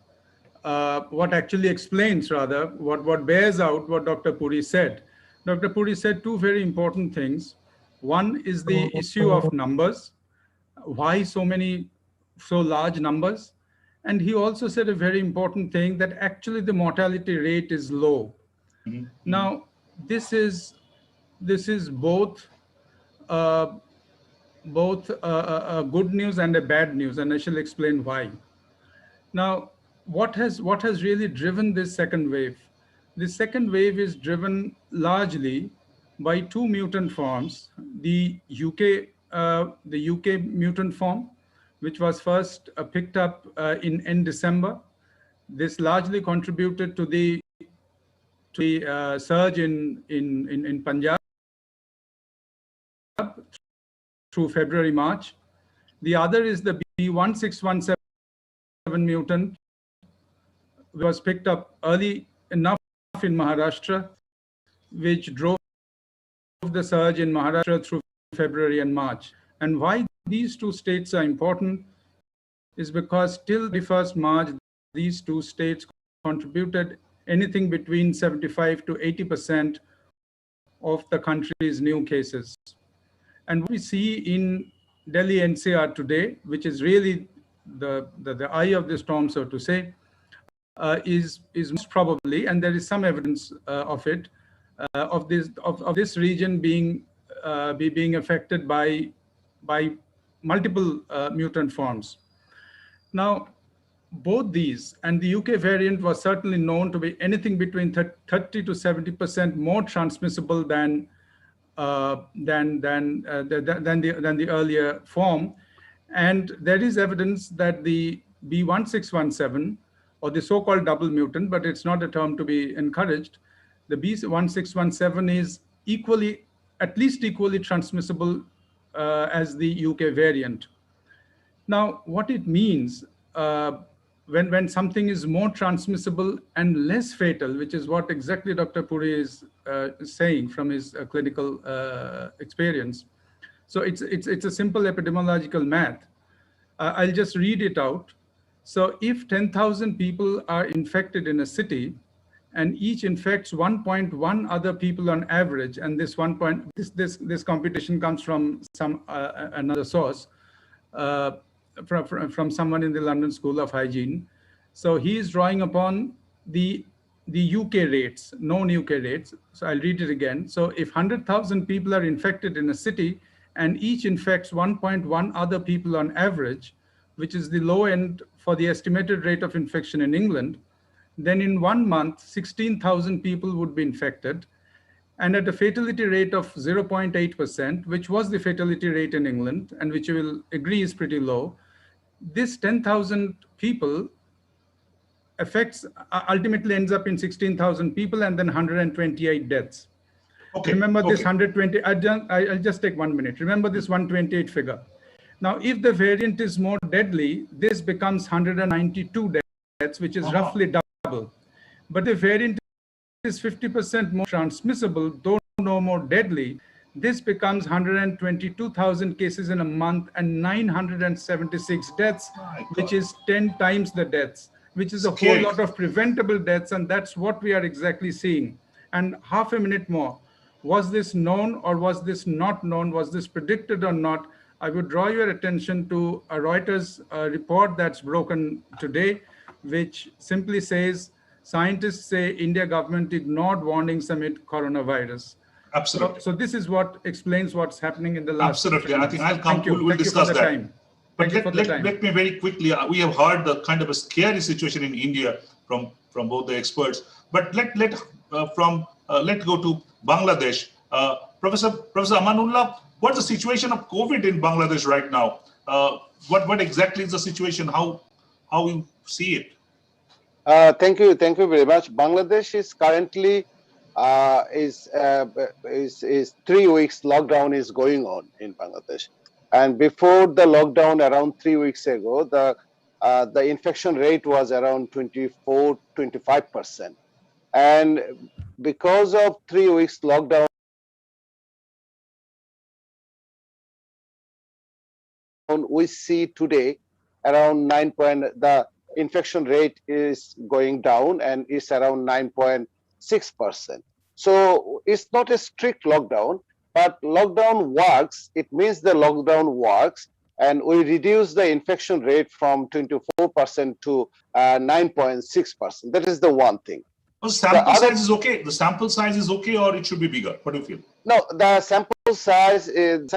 explains rather what bears out what Dr. Puri said. Dr. Puri said two very important things. One is the issue of numbers. Why so large numbers? And he also said a very important thing, that actually the mortality rate is low. Now, this is both good news and a bad news, and I shall explain why. Now, what has really driven this second wave? This second wave is driven largely by two mutant forms: the UK mutant form, which was first picked up in December. This largely contributed to the surge in Punjab through February, March. The other is the B1617 mutant, which was picked up early enough in Maharashtra, which drove the surge in Maharashtra through February and March. And why these two states are important is because till the 1st March, these two states contributed anything between 75 to 80% of the country's new cases. And what we see in Delhi NCR today, which is really the eye of the storm, so to say, is most probably, and there is some evidence of it, of this region being affected by multiple mutant forms. Now, both these, and the UK variant was certainly known to be anything between 30 to 70% more transmissible than the earlier form. And there is evidence that the B1617, or the so-called double mutant, but it's not a term to be encouraged, the B1617 is at least equally transmissible as the UK variant. Now, what it means when something is more transmissible and less fatal, which is what exactly Dr. Puri is saying from his clinical experience. So it's a simple epidemiological math. I'll just read it out. So if 10,000 people are infected in a city, and each infects 1.1 other people on average, and this computation comes from another source, from someone in the London School of Hygiene. So he is drawing upon the UK rates, known UK rates. So I'll read it again. So if 100,000 people are infected in a city and each infects 1.1 other people on average, which is the low end for the estimated rate of infection in England, then in 1 month, 16,000 people would be infected. And at a fatality rate of 0.8%, which was the fatality rate in England, and which you will agree is pretty low, this 10,000 people ultimately ends up in 16,000 people and then 128 deaths. Okay. Remember this 120, I'll just take 1 minute. Remember this 128 figure. Now, if the variant is more deadly, this becomes 192 deaths, which is roughly double. But the variant is 50% more transmissible, though no more deadly, this becomes 122,000 cases in a month and 976 deaths, which is 10 times the deaths, which is a whole lot of preventable deaths, and that's what we are exactly seeing. And half a minute more. Was this known or was this not known? Was this predicted or not? I would draw your attention to a Reuters report that's broken today, which simply says, scientists say India government ignored warnings amid coronavirus. Absolutely. So this is what explains what's happening in the last. Absolutely. I think I'll come. We'll discuss that. But let me very quickly. We have heard the kind of a scary situation in India from both the experts. But let's go to Bangladesh. Professor Amanullah, what's the situation of COVID in Bangladesh right now? What exactly is the situation? How you see it? Thank you very much. Bangladesh is currently is 3 weeks lockdown is going on in Bangladesh, and before the lockdown around 3 weeks ago, the infection rate was around 24-25%, and because of 3 weeks lockdown lockdown, we see today around 9 point, the infection rate is going down and it's around 9.6%. So it's not a strict lockdown, but lockdown works. It means the lockdown works, and we reduce the infection rate from 24% to 9.6%. That is the one thing. The sample size is okay. The sample size is okay, or it should be bigger. What do you feel? No, the sample size is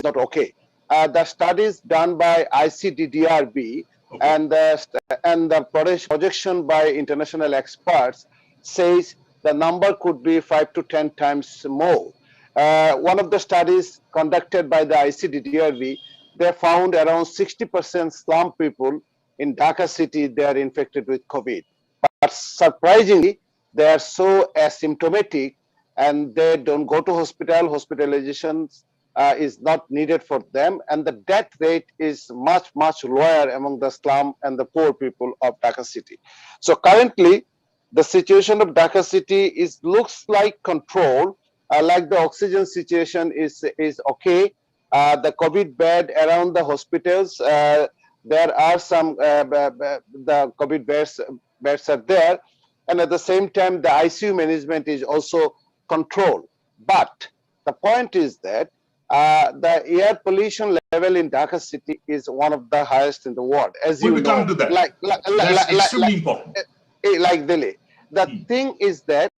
not okay. The studies done by ICDDRB and the projection by international experts says the number could be 5 to 10 times more. One of the studies conducted by the ICDDRB, they found around 60% slum people in Dhaka city, they are infected with COVID. But surprisingly, they are so asymptomatic and they don't go to hospital. Hospitalization is not needed for them, and the death rate is much lower among the slum and the poor people of Dhaka city. So currently, the situation of Dhaka city looks like control, like the oxygen situation is okay. The COVID bed around the hospitals, there are some the COVID beds are there, and at the same time the ICU management is also controlled. But the point is that the air pollution level in Dhaka city is one of the highest in the world, as you know. Come to that. That's extremely important. Like Delhi. The thing is that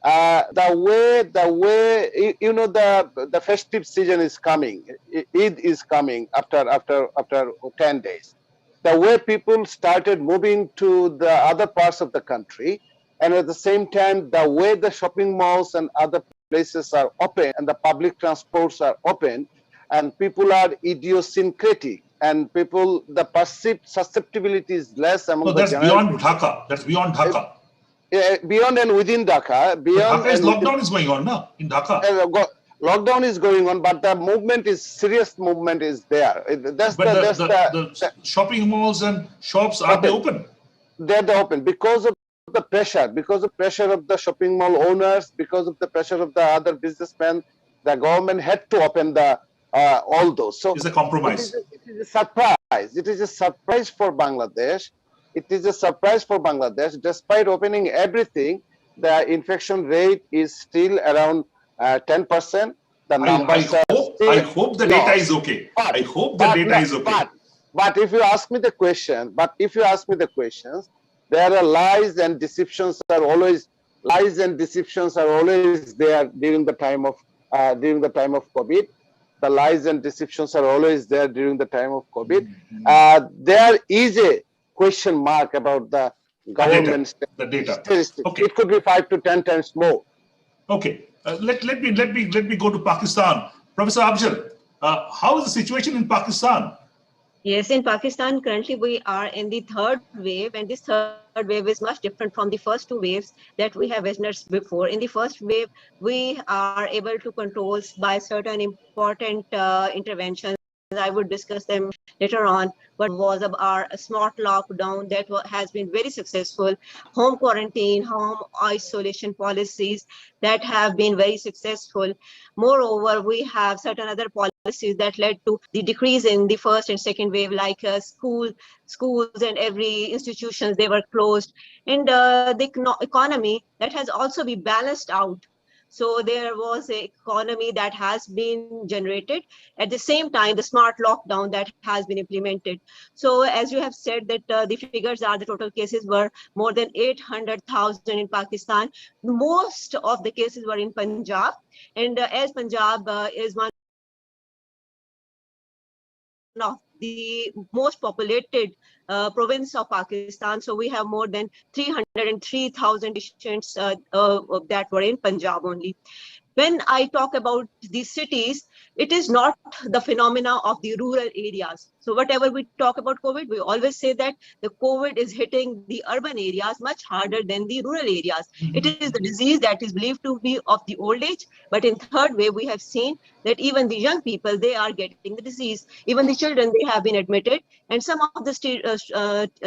the way you know the festive season is coming, Eid is coming after 10 days. The way people started moving to the other parts of the country, and at the same time the way the shopping malls and other places are open and the public transports are open, and people are idiosyncratic, and people, the perceived susceptibility is less among the general. Beyond Dhaka. That's beyond Dhaka. Beyond and within Dhaka. Beyond Dhaka lockdown is going on now in Dhaka. Lockdown is going on, but the movement is serious. Movement is there. The shopping malls and shops are they open? They're open because of the pressure, of the shopping mall owners, because of the pressure of the other businessmen. The government had to open the all those. So it's a compromise. It is a surprise. It is a surprise for Bangladesh. It is a surprise for Bangladesh. Despite opening everything, the infection rate is still around 10%. The numbers I hope the data is okay. I hope the data is okay. But if you ask me the question, there are lies and deceptions are always there during the time of COVID. The lies and deceptions are always there during the time of COVID. There is a question mark about the government statistics. Okay. It could be 5 to 10 times more. Okay. Let me go to Pakistan. Professor Afzal, how is the situation in Pakistan? Yes, in Pakistan, currently we are in the third wave, and this third wave is much different from the first two waves that we have witnessed before. In the first wave, we are able to control by certain important interventions. I would discuss them later on. What was our smart lockdown that has been very successful, home quarantine, home isolation policies that have been very successful. Moreover, we have certain other policies that led to the decrease in the first and second wave, like schools and every institutions, they were closed, and the economy that has also been balanced out. So there was an economy that has been generated. At the same time, the smart lockdown that has been implemented. So as you have said that the figures are the total cases were more than 800,000 in Pakistan. Most of the cases were in Punjab. And as Punjab is one of the most populated province of Pakistan. So we have more than 303,000 patients that were in Punjab only. When I talk about these cities, it is not the phenomena of the rural areas. So whatever we talk about COVID, we always say that the COVID is hitting the urban areas much harder than the rural areas. It is the disease that is believed to be of the old age, but in third wave, we have seen that even the young people, they are getting the disease. Even the children, they have been admitted, and some of the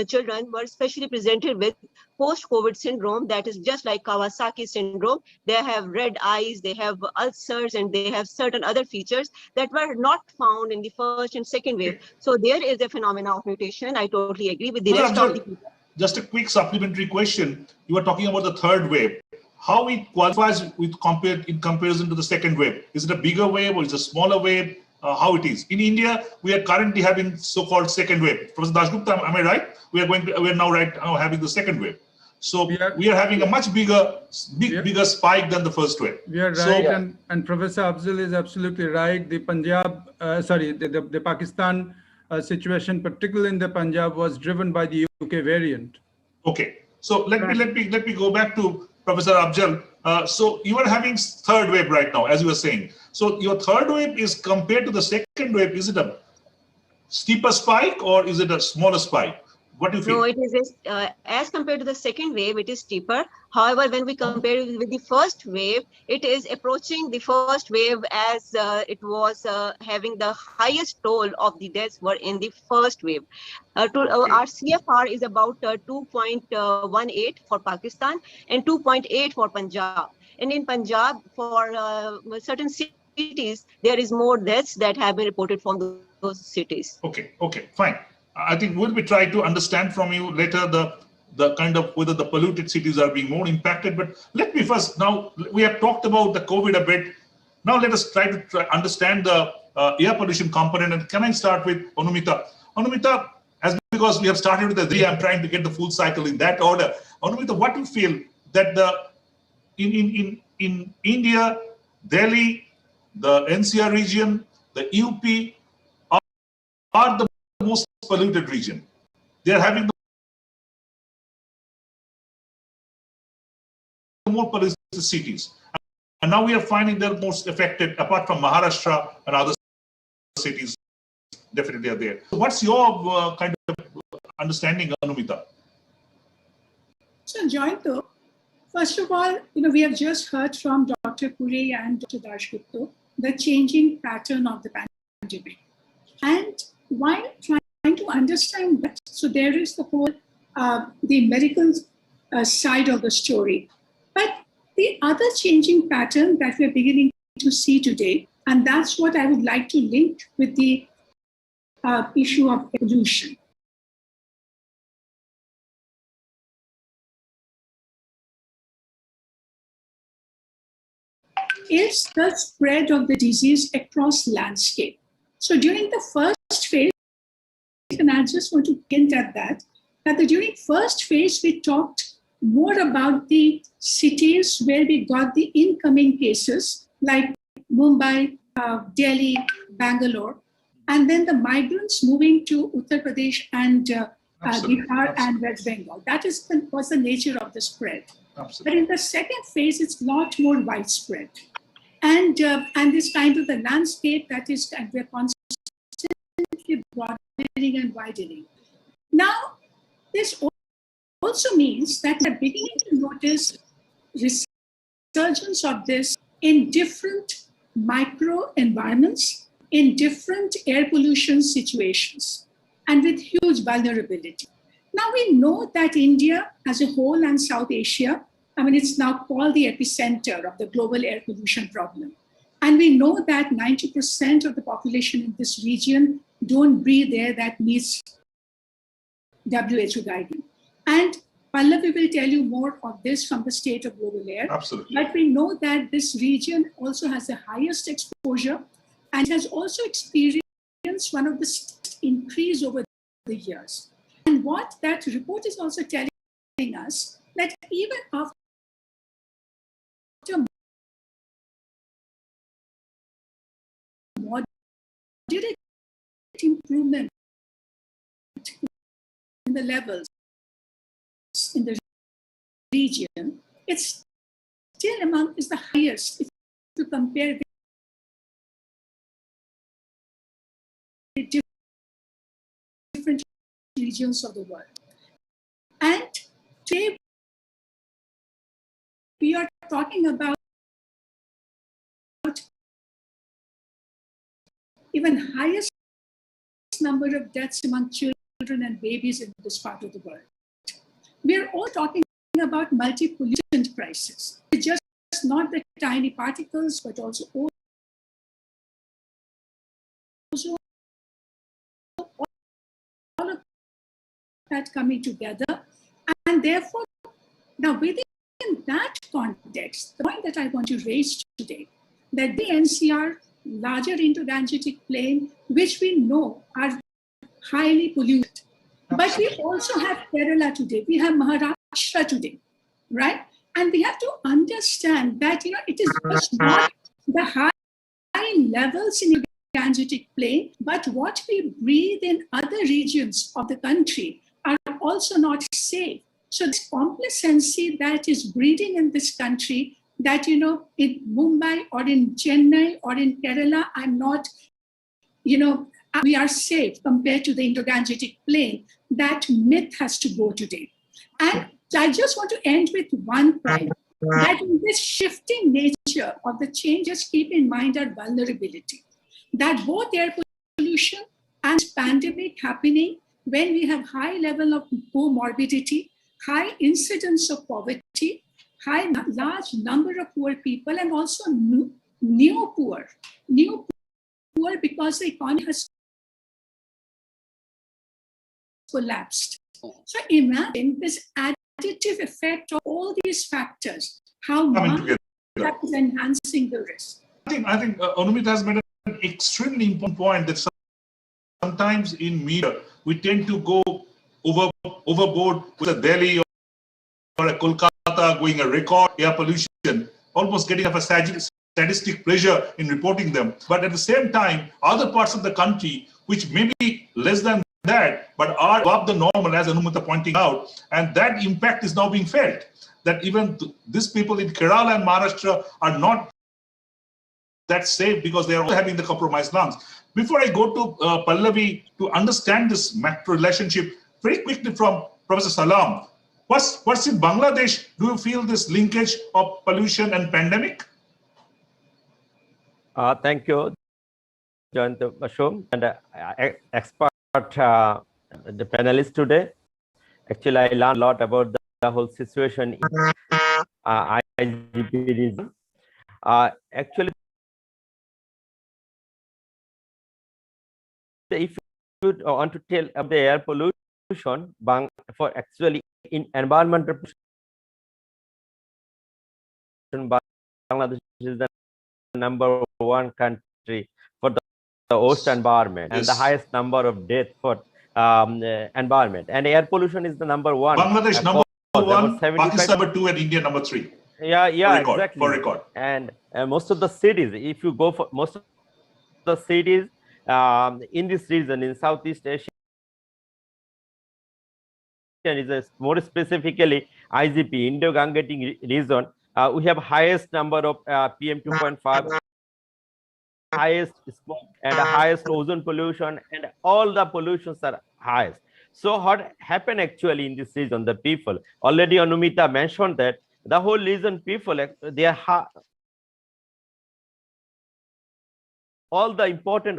children were especially presented with post-COVID syndrome that is just like Kawasaki syndrome. They have red eyes, they have ulcers, and they have certain other features that were not found in the first and second wave. So there is a phenomena of mutation. I totally agree with the rest of the people. Just a quick supplementary question. You were talking about the third wave. How it qualifies in comparison to the second wave? Is it a bigger wave or is it a smaller wave? How it is? In India, we are currently having so-called second wave. Professor Dasgupta, am I right? We are now having the second wave. So we are having a much bigger spike than the first wave. We are right, and Professor Afzal is absolutely right. The Punjab, the Pakistan situation, particularly in the Punjab, was driven by the UK variant. Okay, so let me go back to Professor Afzal. So you are having third wave right now, as you were saying. So your third wave is compared to the second wave. Is it a steeper spike or is it a smaller spike? What do you feel? No, it is as compared to the second wave, it is steeper. However, when we compare it with the first wave, it is approaching the first wave as it was having the highest toll of the deaths were in the first wave. Our CFR is about 2.18 for Pakistan and 2.8 for Punjab. And in Punjab, for certain cities, there is more deaths that have been reported from those cities. Okay, fine. I think we'll be trying to understand from you later the kind of whether the polluted cities are being more impacted. But let me first, now we have talked about the COVID a bit. Now let us try to understand the air pollution component. And can I start with Anumita? Anumita, because we have started with the three, I'm trying to get the full cycle in that order. Anumita, what do you feel that in India, Delhi, the NCR region, the UP are the most polluted region? They are having the more polluted cities, and now we are finding they're most affected, apart from Maharashtra and other cities definitely are there. So what's your kind of understanding, Anumita? So Joyinto, first of all, we have just heard from Dr. Puri and Dr. Dasgupta the changing pattern of the pandemic. And while trying to understand that, so there is the whole, the medical side of the story. But the other changing pattern that we're beginning to see today, and that's what I would like to link with the issue of pollution. Is the spread of the disease across landscape. So during the first phase, and I just want to hint at that during first phase, we talked more about the cities where we got the incoming cases, like Mumbai, Delhi, Bangalore, and then the migrants moving to Uttar Pradesh and Bihar and West Bengal. That was the nature of the spread. Absolutely. But in the second phase, it's a lot more widespread. And this kind of the landscape that is, and we're constantly broadening and widening. Now, this also means that we're beginning to notice resurgence of this in different micro environments, in different air pollution situations, and with huge vulnerability. Now we know that India as a whole and South Asia, it's now called the epicenter of the global air pollution problem. And we know that 90% of the population in this region don't breathe air that meets WHO guideline. And Pallavi will tell you more of this from the state of global air. Absolutely. But we know that this region also has the highest exposure and has also experienced one of the increase over the years. And what that report is also telling us that even after moderate improvement in the levels in the region, it's still is the highest if you compare with regions of the world. And today we are talking about even highest number of deaths among children and babies in this part of the world. We are all talking about multi-pollutant crisis. It's just not the tiny particles, but also ozone, all of that coming together. And therefore, now within that context, the point that I want to raise today, that the NCR, larger Indo-Gangetic plain, which we know are highly polluted. But we also have Kerala today, we have Maharashtra today, right? And we have to understand that, it is just not the high levels in the Gangetic plain, but what we breathe in other regions of the country are also not safe. So this complacency that is breeding in this country, that, in Mumbai or in Chennai or in Kerala, I'm not, we are safe compared to the Indo-Gangetic plain, that myth has to go today. And I just want to end with one point, that in this shifting nature of the changes, keep in mind our vulnerability, that both air pollution and pandemic happening when we have high level of comorbidity, high incidence of poverty, large number of poor people, and also new poor because the economy has collapsed. So imagine this additive effect of all these factors, how much that is enhancing the risk. I think Anumita has made an extremely important point, that sometimes in media we tend to go overboard with a Delhi or a Kolkata going a record air pollution, almost getting a sadistic pleasure in reporting them. But at the same time, other parts of the country, which may be less than that, but are above the normal, as Anumita pointing out, and that impact is now being felt. That even these people in Kerala and Maharashtra are not that safe because they are also having the compromised lungs. Before I go to Pallavi, to understand this macro relationship, very quickly from Professor Salam, what's in Bangladesh? Do you feel this linkage of pollution and pandemic? Thank you, Jayant Bashum, and expert, the panelists today. Actually, I learned a lot about the whole situation in IGP region. Actually, if you want to tell about the air pollution, for actually in environmental pollution, Bangladesh is the #1 country for the worst environment, and the highest number of deaths for environment. And air pollution is the #1. Bangladesh #1, Pakistan #2, and India #3. Yeah, exactly. For record. And most of the cities, if you go for most of the cities in this region, in Southeast Asia, is more specifically IGP, Indo-Gangetic region, we have highest number of PM 2.5, highest smoke, and highest ozone pollution, and all the pollutions are highest. So what happened actually in this region, the people, already Anumita mentioned that the whole region people, they are all the important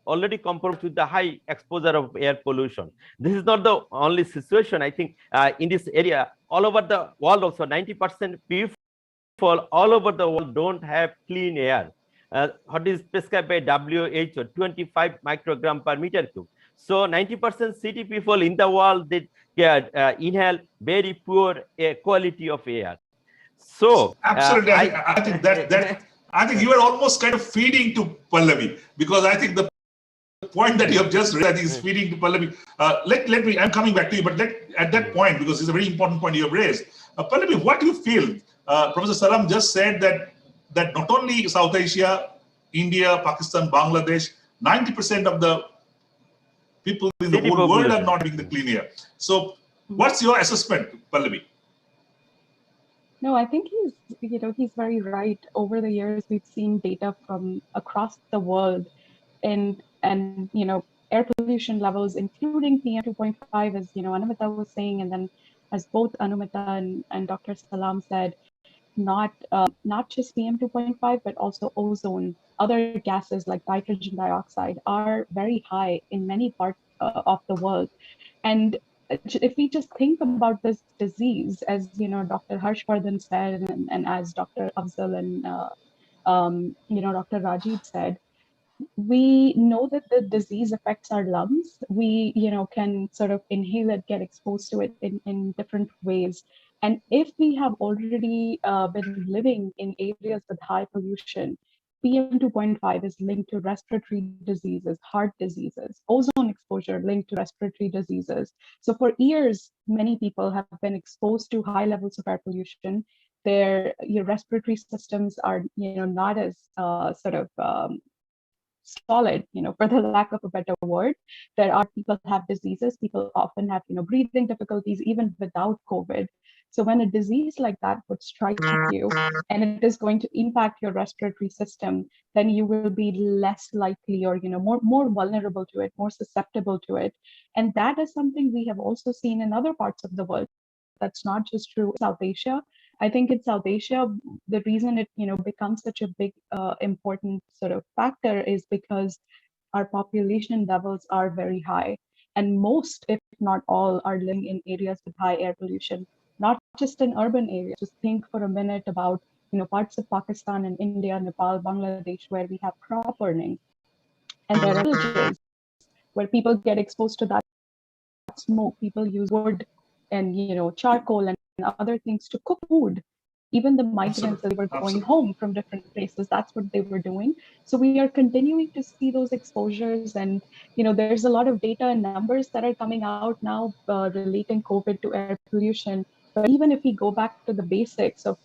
already compromised with the high exposure of air pollution. This is not the only situation. I think in this area, all over the world also, 90% people all over the world don't have clean air. What is prescribed by WHO, 25 microgram per meter cube. So 90% city people in the world, they inhale very poor quality of air. So absolutely, I think that I think you are almost kind of feeding to Pallavi, because I think the point that you have just raised, I think, is feeding to Pallavi. Let me, I'm coming back to you, but at that point, because it's a very important point you have raised, Pallavi, what do you feel? Professor Salam just said that not only South Asia, India, Pakistan, Bangladesh, 90% of the people in the whole world are not having the clean air. So, what's your assessment, Pallavi? No, I think he's very right. Over the years, we've seen data from across the world, and air pollution levels, including PM 2.5, as Anumita was saying, and then as both Anumita and Dr. Salam said, not just PM 2.5, but also ozone, other gases like nitrogen dioxide are very high in many parts of the world. And if we just think about this disease, as Dr. Harshvardhan said, and as Dr. Afzal and Dr. Rajiv said, we know that the disease affects our lungs. We, can sort of inhale it, get exposed to it in different ways. And if we have already been living in areas with high pollution, PM 2.5 is linked to respiratory diseases, heart diseases, ozone exposure linked to respiratory diseases. So for years, many people have been exposed to high levels of air pollution. Your respiratory systems are, not as solid, for the lack of a better word. There are people have diseases, people often have, breathing difficulties even without COVID. So when a disease like that would strike you and it is going to impact your respiratory system, then you will be less likely or, more vulnerable to it, more susceptible to it. And that is something we have also seen in other parts of the world. That's not just true in South Asia. I think in South Asia, the reason it becomes such a big important sort of factor is because our population levels are very high, and most, if not all, are living in areas with high air pollution, not just in urban areas. Just think for a minute about parts of Pakistan and India, Nepal, Bangladesh, where we have crop burning, and there are villages where people get exposed to that smoke. People use wood and charcoal and other things to cook food. Even the migrants that were going home from different places, that's what they were doing. So we are continuing to see those exposures, and there's a lot of data and numbers that are coming out now relating COVID to air pollution. But even if we go back to the basics of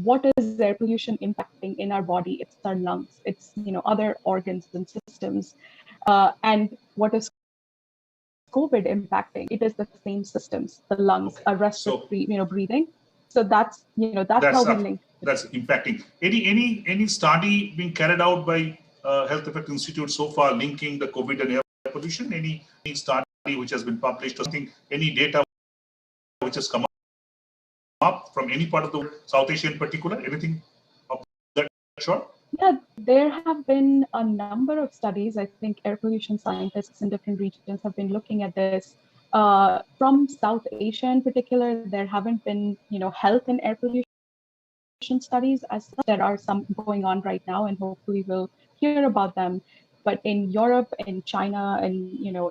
what is air pollution impacting in our body, it's our lungs, it's other organs and systems, and what is COVID impacting? It is the same systems, the lungs, our respiratory, breathing. So that's how we link. That's impacting. Any study being carried out by Health Effect Institute so far linking the COVID and air pollution? Any study which has been published, or something? Any data which has come up from any part of the world, South Asia in particular? Anything of that sort? Yeah, there have been a number of studies. I think air pollution scientists in different regions have been looking at this. From South Asia in particular, there haven't been, health and air pollution studies as such. There are some going on right now, and hopefully we'll hear about them. But in Europe, in China, and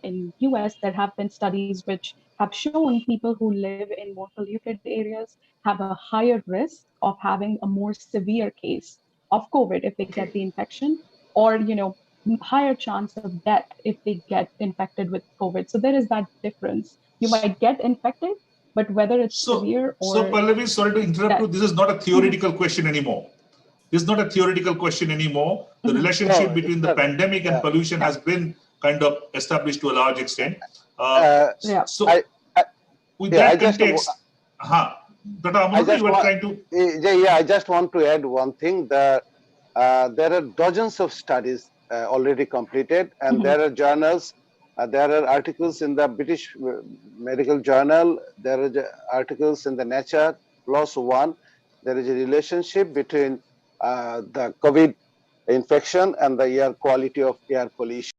in US, there have been studies which have shown people who live in more polluted areas have a higher risk of having a more severe case of COVID if they get the infection, or higher chance of death if they get infected with COVID. So there is that difference. You might get infected, but whether it's severe or... So Pallavi, sorry to interrupt you, this is not a theoretical question anymore. This is not a theoretical question anymore. The relationship between the pandemic and pollution has been kind of established to a large extent. So with that context, Dr. Amanullah, you were trying to... I just want to add one thing. There are dozens of studies already completed, and there are journals. There are articles in the British Medical Journal. There are articles in the Nature, PLOS One. There is a relationship between the COVID infection and the air quality of air pollution.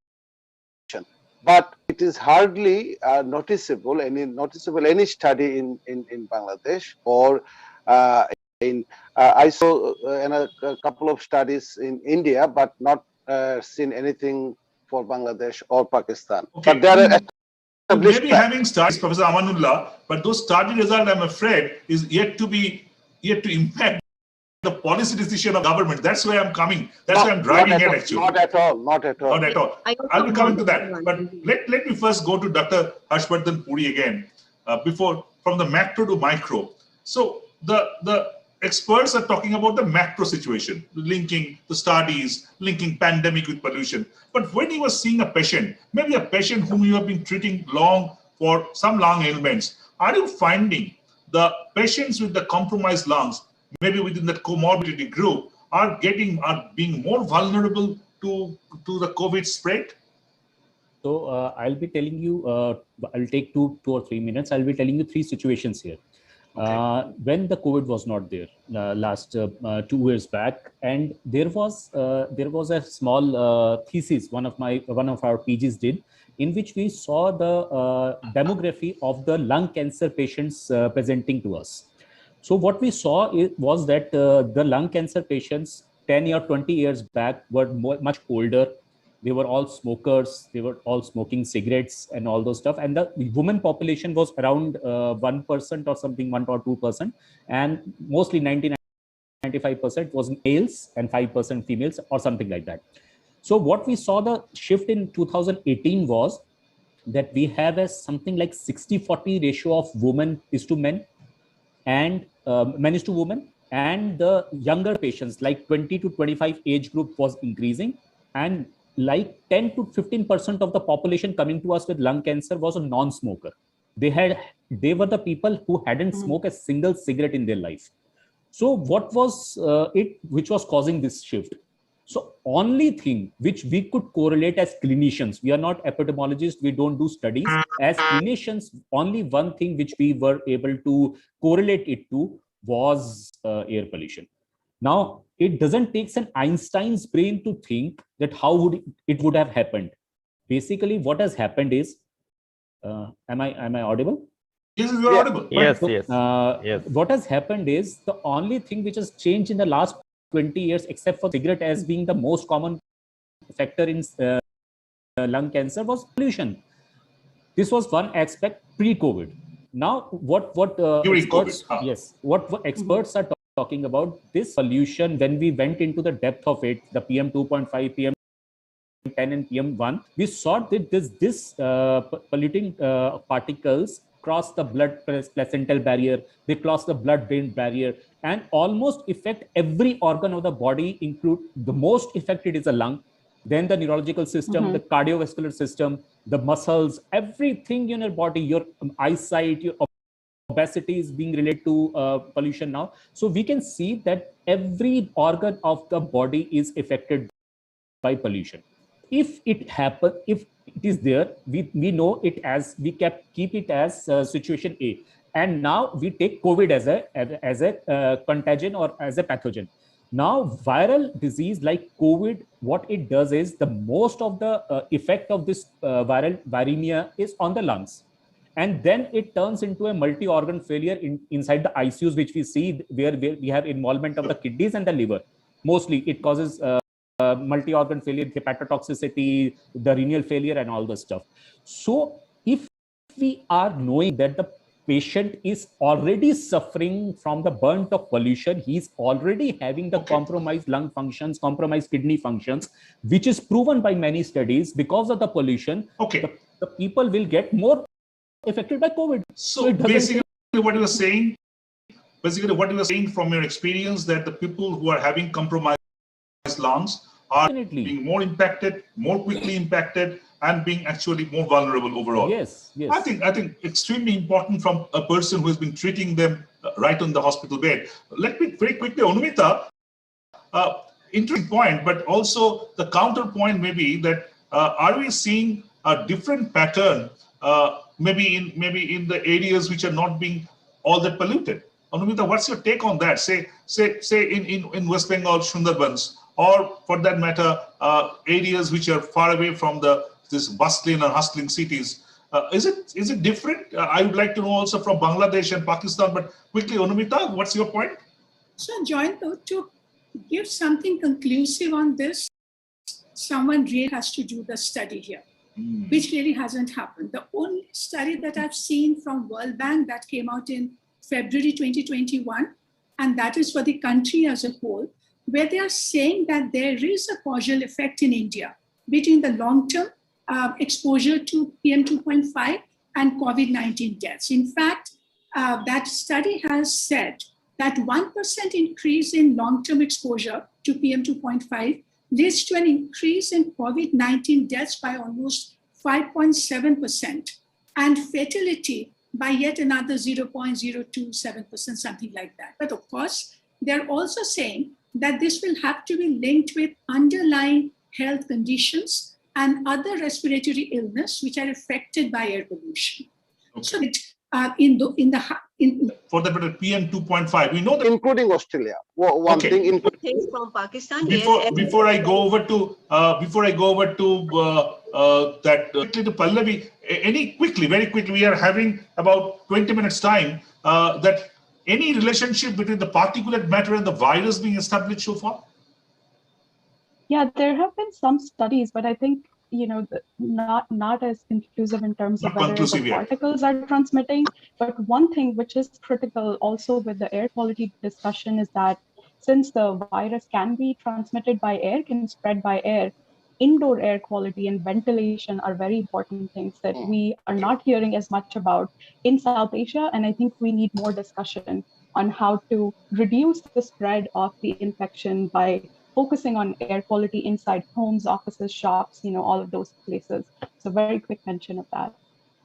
But it is hardly noticeable any study in Bangladesh, or I saw in a couple of studies in India, but not seen anything for Bangladesh or Pakistan. Okay. But there are maybe having studies, Professor Amanullah, but those study results, I'm afraid, is yet to impact the policy decision of government. That's where I'm coming. That's where I'm driving at actually. Not at all. Not at all. Not at all. I'll be coming to that. But let me first go to Dr. Harshvardhan Puri again, before from the macro to micro. So the experts are talking about the macro situation, linking the studies, linking pandemic with pollution. But when you are seeing a patient, maybe a patient whom you have been treating long for some lung ailments, are you finding the patients with the compromised lungs, maybe within that comorbidity group, are being more vulnerable to the COVID spread? So I'll be telling you, I'll take two or 3 minutes. I'll be telling you 3 situations here. Okay. When the COVID was not there last 2 years back, and there was a small thesis one of our PGs did, in which we saw the demography of the lung cancer patients presenting to us. So what we saw was that the lung cancer patients 10 or 20 years back were much older. They were all smokers. They were all smoking cigarettes and all those stuff. And the women population was around 1% or something, 1 or 2%. And mostly 95% was males and 5% females or something like that. So what we saw the shift in 2018 was that we have a something like 60-40 ratio of women is to men and men is to women. And the younger patients like 20 to 25 age group was increasing, and like 10 to 15% of the population coming to us with lung cancer was a non-smoker. They were the people who hadn't smoked a single cigarette in their life. So what was it which was causing this shift? So only thing which we could correlate as clinicians, we are not epidemiologists, we don't do studies. As clinicians, only one thing which we were able to correlate it to was air pollution. Now, it doesn't take an Einstein's brain to think that how would it would have happened. Basically, what has happened is, am I audible? Yes, you are audible. Yes, so, yes. What has happened is the only thing which has changed in the last 20 years, except for cigarette as being the most common factor in lung cancer, was pollution. This was one aspect pre-COVID. Now, what experts, yes, what experts are talking about, this pollution, when we went into the depth of it, the PM 2.5, PM 10 and PM1, we saw that this polluting particles cross the blood placental barrier, they cross the blood-brain barrier, and almost affect every organ of the body. Include the most affected is the lung, then the neurological system, the cardiovascular system, the muscles, everything in your body, your eyesight, your obesity is being related to pollution now. So we can see that every organ of the body is affected by pollution. If it happens, if it is there, we know it as, we keep it as situation A, and now we take COVID as a contagion or as a pathogen. Now, viral disease like COVID, what it does is the most of the effect of this viremia is on the lungs. And then it turns into a multi-organ failure inside the ICUs, which we see where we have involvement of the kidneys and the liver. Mostly it causes multi-organ failure, hepatotoxicity, the renal failure, and all this stuff. So if we are knowing that the patient is already suffering from the burnt of pollution, he's already having the compromised lung functions, compromised kidney functions, which is proven by many studies because of the pollution, the people will get more affected by COVID. So basically what you are saying, from your experience, that the people who are having compromised lungs are being more impacted, more quickly impacted, and being actually more vulnerable overall. Yes. I think extremely important from a person who has been treating them right on the hospital bed. Let me very quickly, Anumita, interesting point, but also the counterpoint may be that are we seeing a different pattern maybe in the areas which are not being all that polluted? Anumita, what's your take on that? Say in West Bengal, Sundarbans, or for that matter, areas which are far away from this bustling or hustling cities. Is it different? I would like to know also from Bangladesh and Pakistan, but quickly, Anumita, what's your point? So, Joyant, to give something conclusive on this, someone really has to do the study here, which really hasn't happened. The only study that I've seen from World Bank that came out in February 2021, and that is for the country as a whole, where they are saying that there is a causal effect in India between the long-term exposure to PM 2.5 and COVID-19 deaths. In fact, that study has said that 1% increase in long-term exposure to PM 2.5 leads to an increase in COVID-19 deaths by almost 5.7% and fatality by yet another 0.027%, something like that. But of course, they're also saying that this will have to be linked with underlying health conditions and other respiratory illness which are affected by air pollution. Okay. So that for the PM 2.5, we know that, including Australia. One okay. thing, Things from Pakistan. Before I go over to quickly to Pallavi, very quickly, we are having about 20 minutes time. That any relationship between the particulate matter and the virus being established so far? Yeah, there have been some studies, but I think not as conclusive in terms of whether the particles are transmitting. But one thing which is critical also with the air quality discussion is that since the virus can be transmitted by air, can spread by air, indoor air quality and ventilation are very important things that we are not hearing as much about in South Asia. And I think we need more discussion on how to reduce the spread of the infection by focusing on air quality inside homes, offices, shops, all of those places. So very quick mention of that.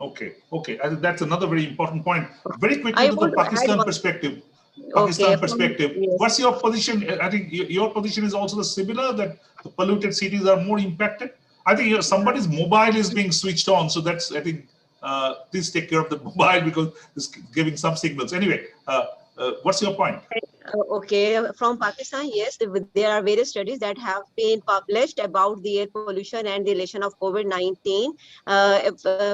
Okay. I think that's another very important point. Very quickly to the Pakistan perspective. Yes. What's your position? I think your position is also the similar, that the polluted cities are more impacted. I think somebody's mobile is being switched on, so that's, I think, please take care of the mobile because it's giving some signals. Anyway, what's your point? Okay, from Pakistan, yes, there are various studies that have been published about the air pollution and the relation of COVID-19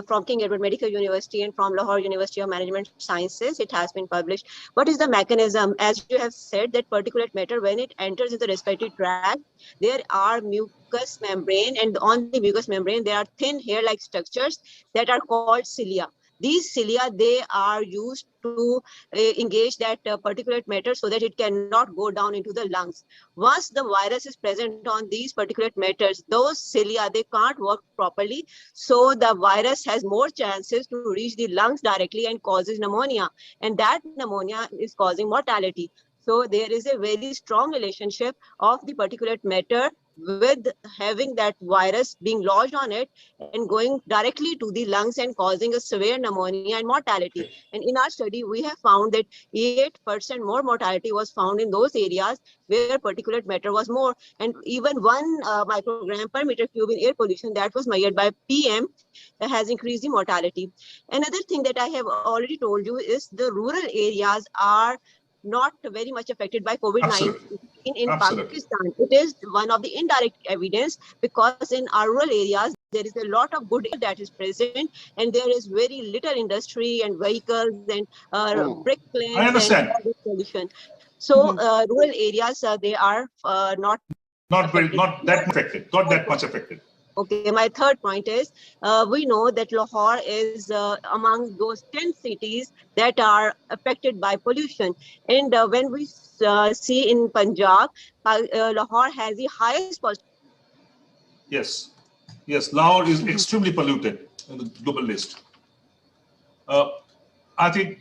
from King Edward Medical University and from Lahore University of Management Sciences. It has been published. What is the mechanism? As you have said, that particulate matter, when it enters into the respiratory tract, there are mucous membrane, and on the mucous membrane, there are thin hair-like structures that are called cilia. These cilia, they are used to engage that particulate matter so that it cannot go down into the lungs. Once the virus is present on these particulate matters, those cilia, they can't work properly. So the virus has more chances to reach the lungs directly and causes pneumonia. And that pneumonia is causing mortality. So there is a very strong relationship of the particulate matter with having that virus being lodged on it and going directly to the lungs and causing a severe pneumonia and mortality. And in our study, we have found that 8% more mortality was found in those areas where particulate matter was more. And even 1 microgram per meter cube in air pollution that was measured by PM has increased the mortality. Another thing that I have already told you is the rural areas are not very much affected by COVID-19 in Pakistan. It is one of the indirect evidence, because in our rural areas, there is a lot of good air that is present, and there is very little industry and vehicles and brick plants. I understand. And pollution. So rural areas, they are not that much affected. Okay, my third point is, we know that Lahore is among those 10 cities that are affected by pollution. And when we see in Punjab, Lahore has the highest positive. Yes, Lahore is extremely polluted in the global list. I think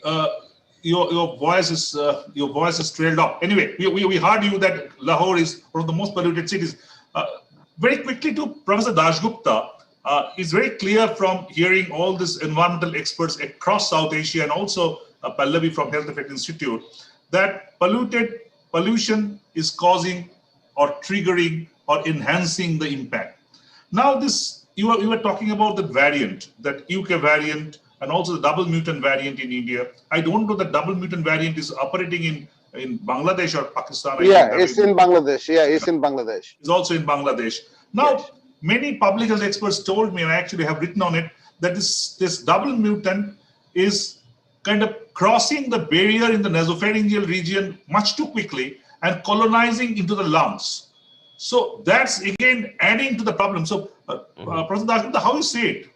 your voice is trailed off. Anyway, we heard you that Lahore is one of the most polluted cities. Very quickly to Professor Dashgupta, it's very clear from hearing all these environmental experts across South Asia and also Pallavi from Health Effect Institute, that pollution is causing or triggering or enhancing the impact. Now this, you were talking about the variant, that UK variant and also the double mutant variant in India. I don't know that double mutant variant is operating in Bangladesh or Pakistan. It's in Bangladesh. It's in Bangladesh. It's also in Bangladesh. Now, many public health experts told me, and I actually have written on it, that this double mutant is kind of crossing the barrier in the nasopharyngeal region much too quickly and colonizing into the lungs. So that's again adding to the problem. So, Professor Dashgupta, how you see it?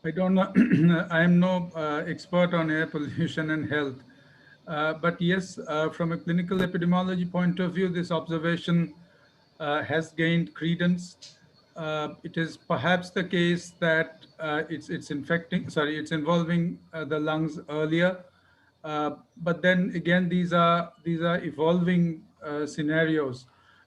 I don't know. I am no expert on air pollution and health. But yes, from a clinical epidemiology point of view, this observation has gained credence. It is perhaps the case that it's involving the lungs earlier. But then again, these are evolving scenarios.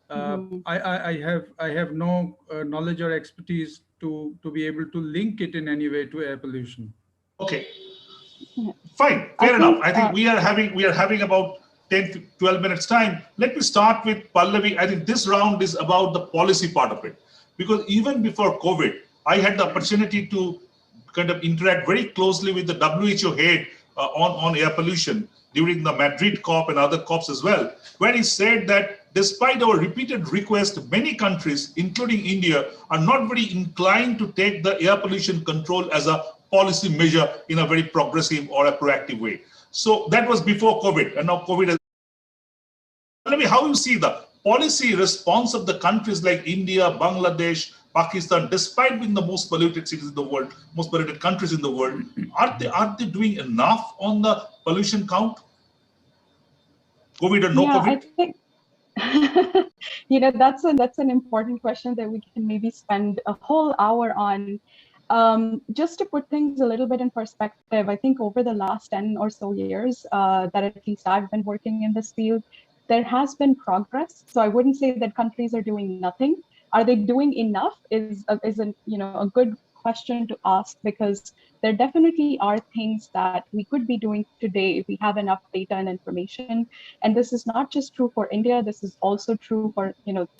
I have no knowledge or expertise to be able to link it in any way to air pollution. Okay. Fine, fair enough. I think we are having about 10 to 12 minutes time. Let me start with Pallavi. I think this round is about the policy part of it. because even before COVID, I had the opportunity to kind of interact very closely with the WHO head on air pollution during the Madrid COP and other COPs as well, where he said that despite our repeated requests, many countries, including India, are not very inclined to take the air pollution control as a policy measure in a very progressive or a proactive way. So that was before COVID, and now COVID has. Tell me how you see the policy response of the countries like India, Bangladesh, Pakistan, despite being the most polluted cities in the world, most polluted countries in the world, are they doing enough on the pollution count? COVID or no COVID? I think that's an important question that we can maybe spend a whole hour on. Just to put things a little bit in perspective, I think over the last 10 or so years that at least I've been working in this field, there has been progress. So I wouldn't say that countries are doing nothing. Are they doing enough is a good question to ask, because there definitely are things that we could be doing today if we have enough data and information. And this is not just true for India, this is also true for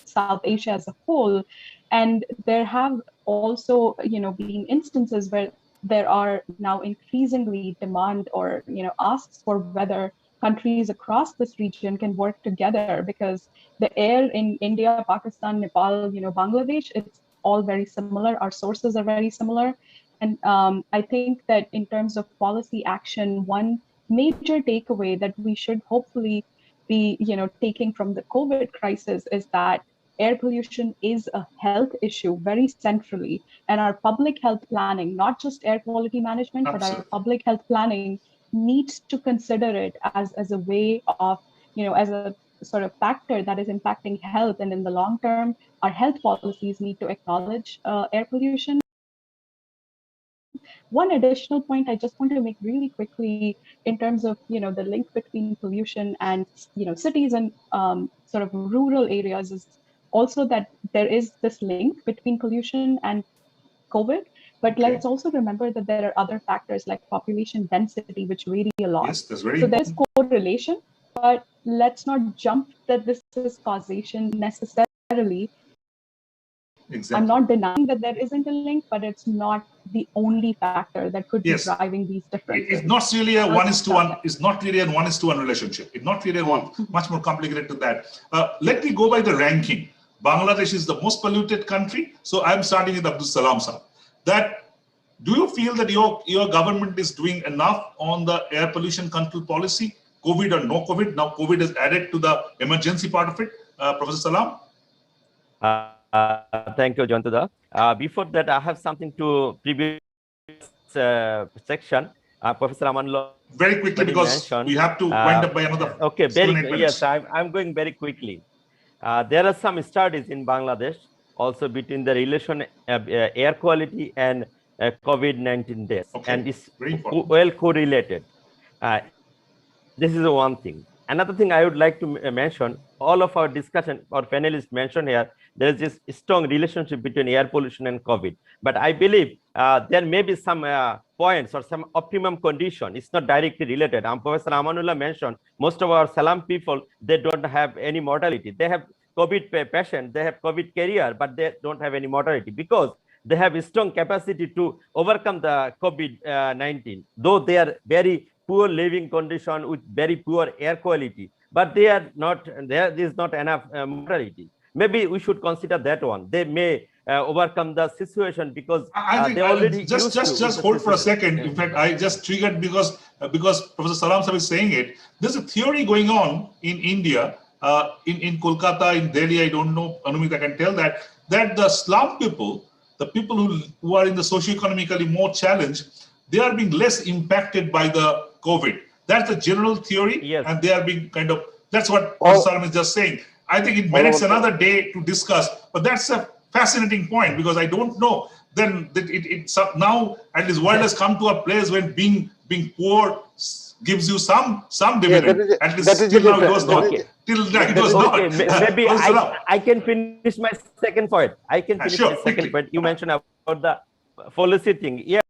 South Asia as a whole. And there have also been instances where there are now increasingly demand or asks for whether countries across this region can work together, because the air in India, Pakistan, Nepal, Bangladesh, it's all very similar. Our sources are very similar. And I think that in terms of policy action, one major takeaway that we should hopefully be taking from the COVID crisis is that air pollution is a health issue very centrally, and our public health planning, not just air quality management, but our public health planning needs to consider it as a way of, as a sort of factor that is impacting health. And in the long term, our health policies need to acknowledge air pollution. One additional point I just want to make really quickly in terms of the link between pollution and cities and sort of rural areas is also that there is this link between pollution and COVID. But let's also remember that there are other factors like population density, which vary a lot. Yes, that's very so there's correlation, but let's not jump that this is causation necessarily. Exactly. I'm not denying that there isn't a link, but it's not the only factor that could be driving these differences. It's not really a 1:1. It's not really a 1:1 relationship. It's not really much more complicated to that. Let me go by the ranking. Bangladesh is the most polluted country. So I'm starting with Abdul Salam sir. Do you feel that your government is doing enough on the air pollution control policy, COVID or no COVID? Now COVID is added to the emergency part of it. Professor Salam? Thank you, Jantuda. Before that, I have something to previous section. Professor Amanullah. Very quickly, because we have to wind up by another. Okay, yes, I'm going very quickly. There are some studies in Bangladesh also between the relation of air quality and COVID-19 deaths, and it's well correlated. This is one thing. Another thing I would like to mention, all of our discussion, our panelists mentioned here, there is this strong relationship between air pollution and COVID. But I believe there may be some points or some optimum condition. It's not directly related. Professor Amanullah mentioned most of our Salam people, they don't have any mortality. They have COVID patient, they have COVID carrier, but they don't have any mortality because they have a strong capacity to overcome the COVID-19, though they are very poor living condition with very poor air quality, but they are not, there is not enough mortality. Maybe we should consider that one. They may overcome the situation because they already just hold for a second. In fact, I just triggered because Professor Salam Sahib is saying it. There's a theory going on in India, in Kolkata, in Delhi. I don't know, Anumita can tell that the slum people, the people who are in the socio-economically more challenged, they are being less impacted by the COVID. That's the general theory, and they are being kind of, that's what Professor Salam is just saying. I think it merits another day to discuss, but that's a fascinating point because I don't know. Then it's now at least world has come to a place when being poor gives you some dividend. At least till now it was not. Till now it was not. Maybe I can finish my second point. I can finish my second point. You mentioned about the policy thing. Yes,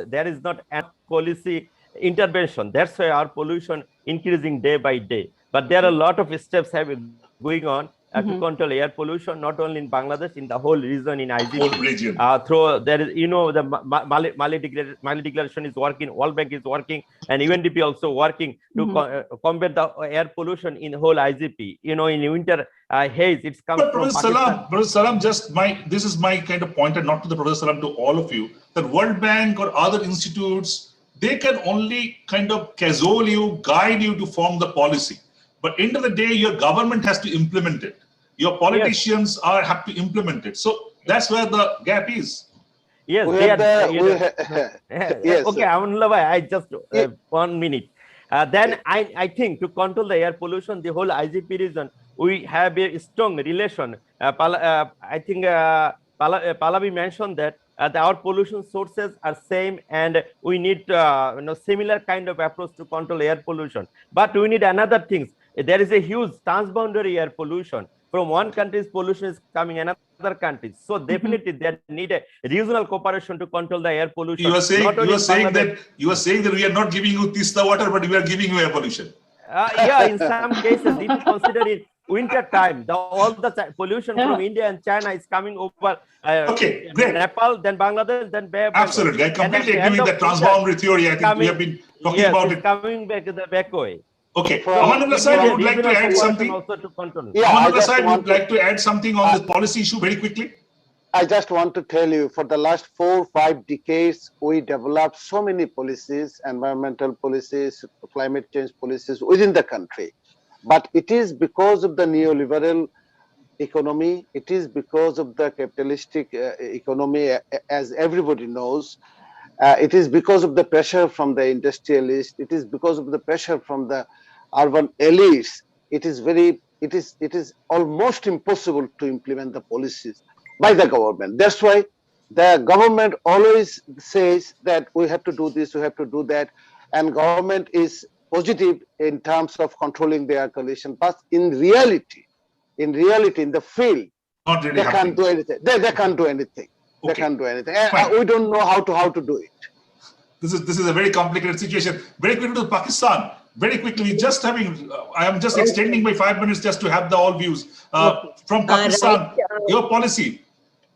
there is not a policy intervention. That's why our pollution increasing day by day. But there are a lot of steps going on to control air pollution, not only in Bangladesh, in the whole region, in IGP. Whole region. Through there is, the Mali Declaration is working, World Bank is working, and UNDP also working to combat the air pollution in whole IGP. In winter haze, it's come from Pakistan. Professor Salam, this is my kind of pointer, not to the Professor Salam, to all of you, that World Bank or other institutes, they can only kind of cajole you, guide you to form the policy. But end of the day, your government has to implement it. Your politicians have to implement it. So that's where the gap is. Yes, yes. Okay, I just 1 minute. Then I think to control the air pollution, the whole IGP region, we have a strong relation. I think Pallavi mentioned that our pollution sources are same, and we need similar kind of approach to control air pollution. But we need another things. There is a huge transboundary air pollution. From one country's pollution is coming another country. So definitely they need a regional cooperation to control the air pollution. You are saying that we are not giving you Tista water, but we are giving you air pollution. Yeah, in some cases it is considered in winter time. All the pollution from India and China is coming over. Okay, great. Nepal, then Bangladesh, then Bay of Bengal. Absolutely, I completely agree with the transboundary theory. I think we have been talking about it. Coming back to the back way. Okay, Amanullah sir, you would like to add something? Amanullah sir, you would like to add something on this policy issue very quickly? I just want to tell you, for the last 4 or 5 decades, we developed so many policies, environmental policies, climate change policies within the country. But it is because of the neoliberal economy, it is because of the capitalistic economy, as everybody knows. It is because of the pressure from the industrialists. It is because of the pressure from the urban elites. It is almost impossible to implement the policies by the government. That's why the government always says that we have to do this, we have to do that, and government is positive in terms of controlling the air pollution. But in reality, in the field, not really they can't do anything. They can't do anything. Okay. They can't do anything. We don't know how to do it. This is a very complicated situation. Very quickly to Pakistan. Very quickly, I am just extending my 5 minutes just to have all views from Pakistan. Your policy.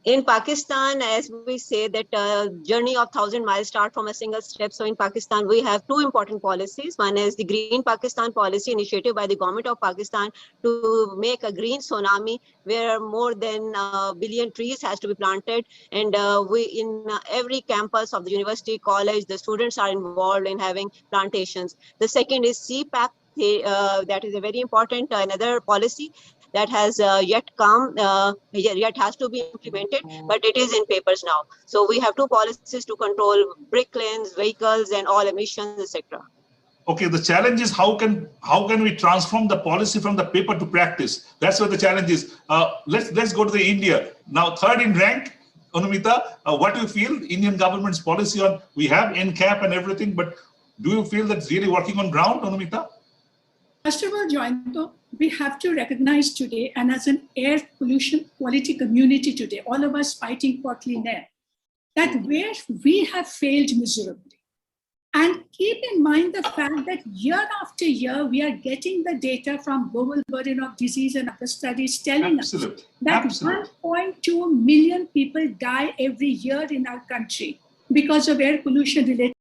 In Pakistan, as we say that journey of 1,000 miles start from a single step. So in Pakistan, we have 2 important policies. One is the Green Pakistan policy initiative by the government of Pakistan to make a green tsunami where more than 1 billion trees has to be planted. And we in every campus of the university, college, the students are involved in having plantations. The second is CPAC. That is a very important another policy that has yet has to be implemented, but it is in papers now. So we have 2 policies to control brick lanes, vehicles, and all emissions, etc. Okay, the challenge is how can we transform the policy from the paper to practice? That's what the challenge is. Let's go to the India now. 3rd in rank, Anumita. What do you feel Indian government's policy on? We have NCAP and everything, but do you feel that's really working on ground, Anumita? First of all, Joyanto, we have to recognize today, and as an air pollution quality community today, all of us fighting for clean air, that where we have failed miserably. And keep in mind the fact that year after year, we are getting the data from global burden of disease and other studies telling us that 1.2 million people die every year in our country because of air pollution related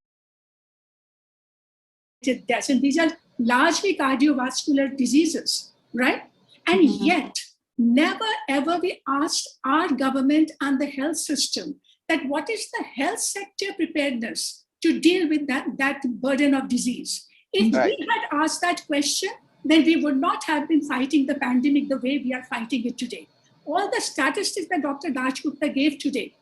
deaths. And these are largely cardiovascular diseases, right? And yet, never ever we asked our government and the health system that what is the health sector preparedness to deal with that burden of disease. If we had asked that question, then we would not have been fighting the pandemic the way we are fighting it today. All the statistics that Dr. Dashgupta gave today,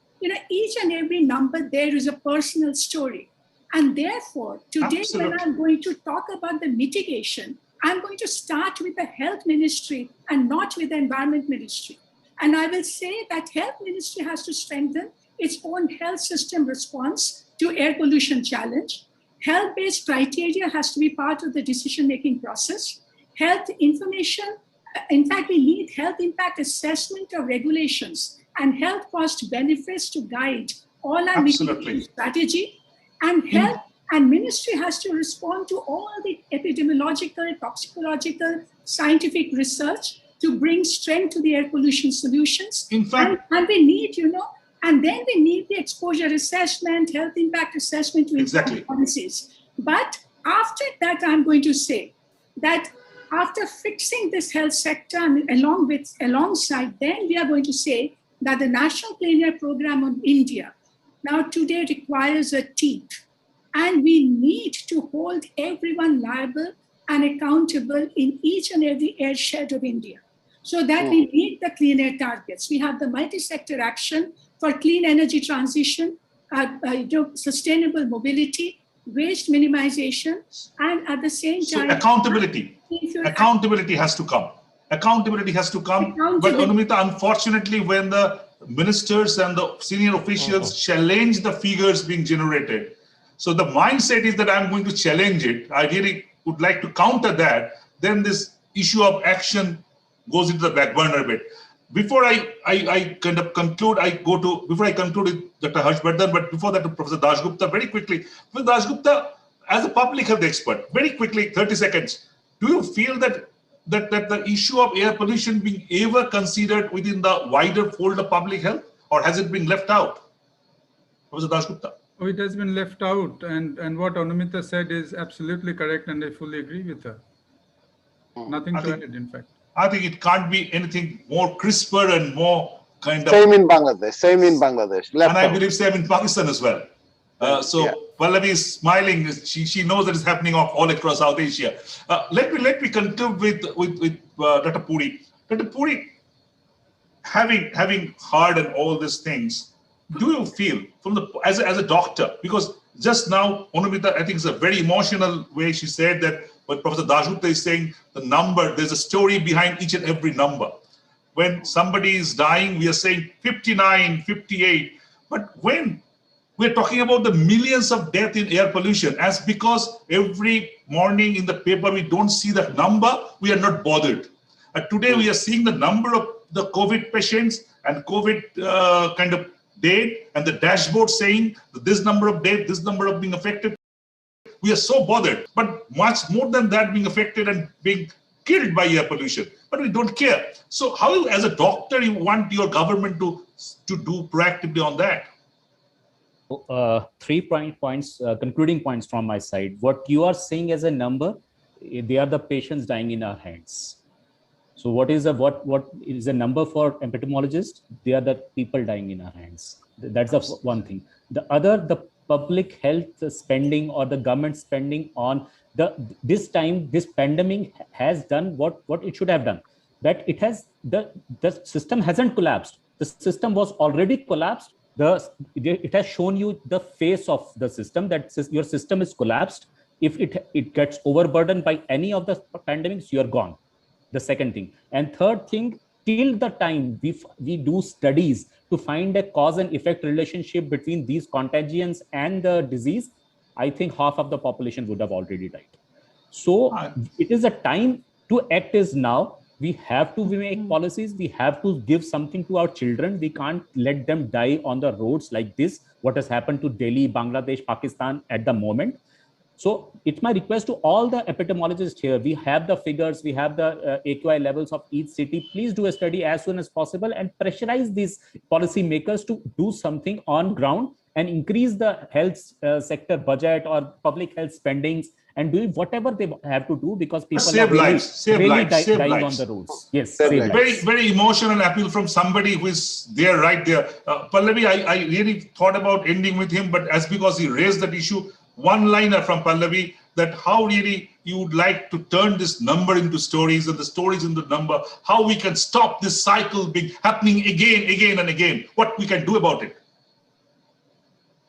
each and every number there is a personal story. And therefore, today when I'm going to talk about the mitigation, I'm going to start with the health ministry and not with the environment ministry. And I will say that health ministry has to strengthen its own health system response to air pollution challenge. Health-based criteria has to be part of the decision-making process. Health information, in fact, we need health impact assessment of regulations and health cost benefits to guide all our mitigation strategy. And health and ministry has to respond to all the epidemiological, toxicological, scientific research to bring strength to the air pollution solutions. In fact, and we need, and then we need the exposure assessment, health impact assessment to inform policies. But after that, I'm going to say that after fixing this health sector and alongside, then we are going to say that the National Clean Air Program on India now today requires a teeth, and we need to hold everyone liable and accountable in each and every airshed of India. So that we meet the clean air targets. We have the multi-sector action for clean energy transition, sustainable mobility, waste minimization, and at the same time, accountability has to come. Accountability has to come. But Anumita, unfortunately, when the ministers and the senior officials challenge the figures being generated, so the mindset is that I'm going to challenge it. I really would like to counter that. Then this issue of action goes into the back burner a bit. Before I kind of conclude, before I conclude with Dr. Harshvardhan, but before that to Professor Dasgupta, very quickly. Professor Dasgupta, as a public health expert, very quickly, 30 seconds, do you feel that the issue of air pollution being ever considered within the wider fold of public health, or has it been left out? Professor Dasgupta. Oh, it has been left out, and what Anumita said is absolutely correct, and I fully agree with her. Nothing to add, in fact. I think it can't be anything more crisper and more kind of... Same in Bangladesh. And I believe same in Pakistan as well. Pallavi is smiling. She knows that it's happening all across South Asia. Let me conclude with Dr. Puri. Dr. Puri, having heard and all these things, do you feel as a doctor, because just now Anumita, I think it's a very emotional way she said that what Professor Dasgupta is saying, the number, there's a story behind each and every number. When somebody is dying, we are saying 59, 58. But when we're talking about the millions of deaths in air pollution, as because every morning in the paper we don't see that number, we are not bothered. Today we are seeing the number of the COVID patients and COVID kind of dead, and the dashboard saying that this number of dead, this number of being affected. We are so bothered, but much more than that, being affected and being killed by air pollution, but we don't care. So how, as a doctor, you want your government to do proactively on that? 3 points, concluding points from my side. What you are saying as a number, they are the patients dying in our hands. So what is a number for epidemiologists? They are the people dying in our hands. That's the one thing. The other, the public health spending or the government spending on this pandemic has done what it should have done. That it has the system hasn't collapsed. The system was already collapsed. It has shown you the face of the system, that your system is collapsed. If it gets overburdened by any of the pandemics, you are gone. The second thing. And third thing, till the time we do studies to find a cause and effect relationship between these contagions and the disease, I think half of the population would have already died. So it is a time to act is now. We have to make policies. We have to give something to our children. We can't let them die on the roads like this, what has happened to Delhi, Bangladesh, Pakistan at the moment. So it's my request to all the epidemiologists here. We have the figures, we have the AQI levels of each city. Please do a study as soon as possible and pressurize these policy makers to do something on ground and increase the health sector budget or public health spendings and do whatever they have to do, because people save are lives, dying on the roads. Yes, very emotional appeal from somebody who is there, right there. Pallavi, I really thought about ending with him, but as because he raised that issue, one-liner from Pallavi, that how really you would like to turn this number into stories and the stories into number, how we can stop this cycle being happening again and again, what we can do about it.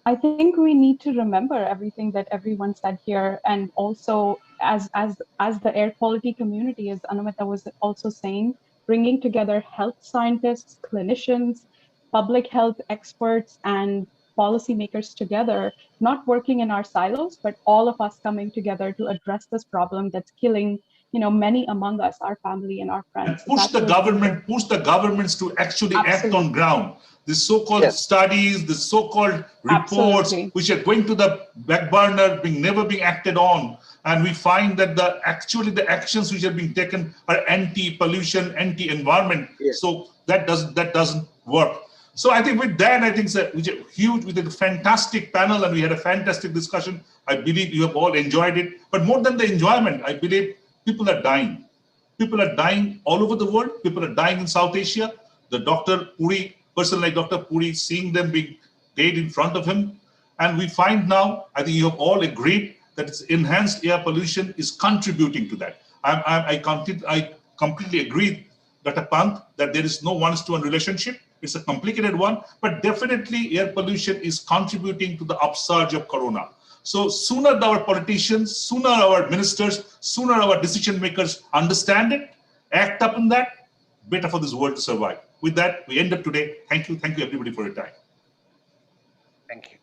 I think we need to remember everything that everyone said here, and also as the air quality community, as Anumita was also saying, bringing together health scientists, clinicians, public health experts, and policymakers together, not working in our silos, but all of us coming together to address this problem that's killing, many among us, our family and our friends. And push the governments to actually act on ground. These so-called studies, the so-called reports, which are going to the back burner, never being acted on. and we find that the actions which are being taken are anti-pollution, anti-environment. Yes. So that doesn't work. So I think with that, I think we did a fantastic panel and we had a fantastic discussion. I believe you have all enjoyed it. But more than the enjoyment, I believe people are dying. People are dying all over the world. People are dying in South Asia. The Dr. Puri, person like Dr. Puri, seeing them being dead in front of him. And we find now, I think you have all agreed that it's enhanced air pollution is contributing to that. I completely agree, Dr. Pant, that there is no one-to-one relationship. It's a complicated one, but definitely air pollution is contributing to the upsurge of corona. So sooner our politicians, sooner our ministers, sooner our decision makers understand it, act up on that, better for this world to survive. With that, we end up today. Thank you everybody for your time. Thank you.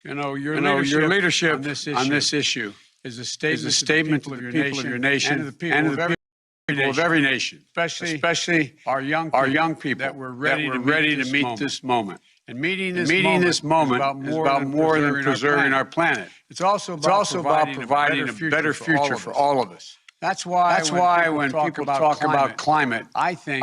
You know, your leadership on this issue is a statement to the people of your nation and to the people of every nation, especially our young people that we're ready to meet this moment. And meeting this moment is about more than preserving our planet. It's also about providing a better future for all of us. That's why when people talk about climate, I think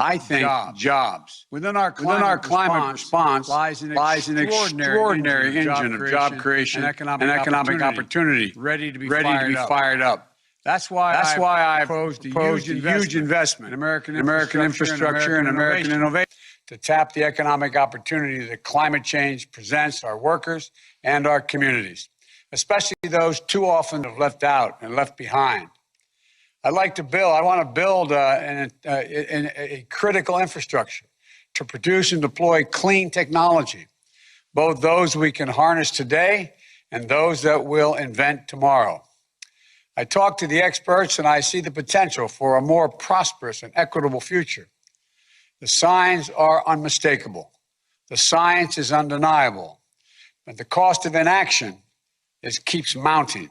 jobs. Within our climate response lies an extraordinary engine of job creation and economic opportunity ready to be fired up. That's why I proposed a huge investment in American infrastructure and American innovation to tap the economic opportunity that climate change presents our workers and our communities, especially those too often have left out and left behind. I want to build a critical infrastructure to produce and deploy clean technology, both those we can harness today and those that we'll invent tomorrow. I talk to the experts and I see the potential for a more prosperous and equitable future. The signs are unmistakable. The science is undeniable, but the cost of inaction keeps mounting.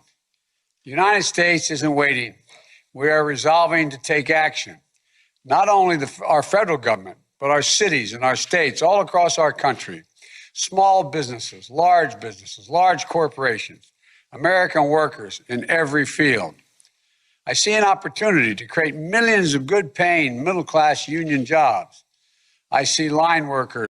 The United States isn't waiting. We are resolving to take action. Not only our federal government, but our cities and our states all across our country. Small businesses, large corporations, American workers in every field. I see an opportunity to create millions of good-paying middle-class union jobs I see line workers.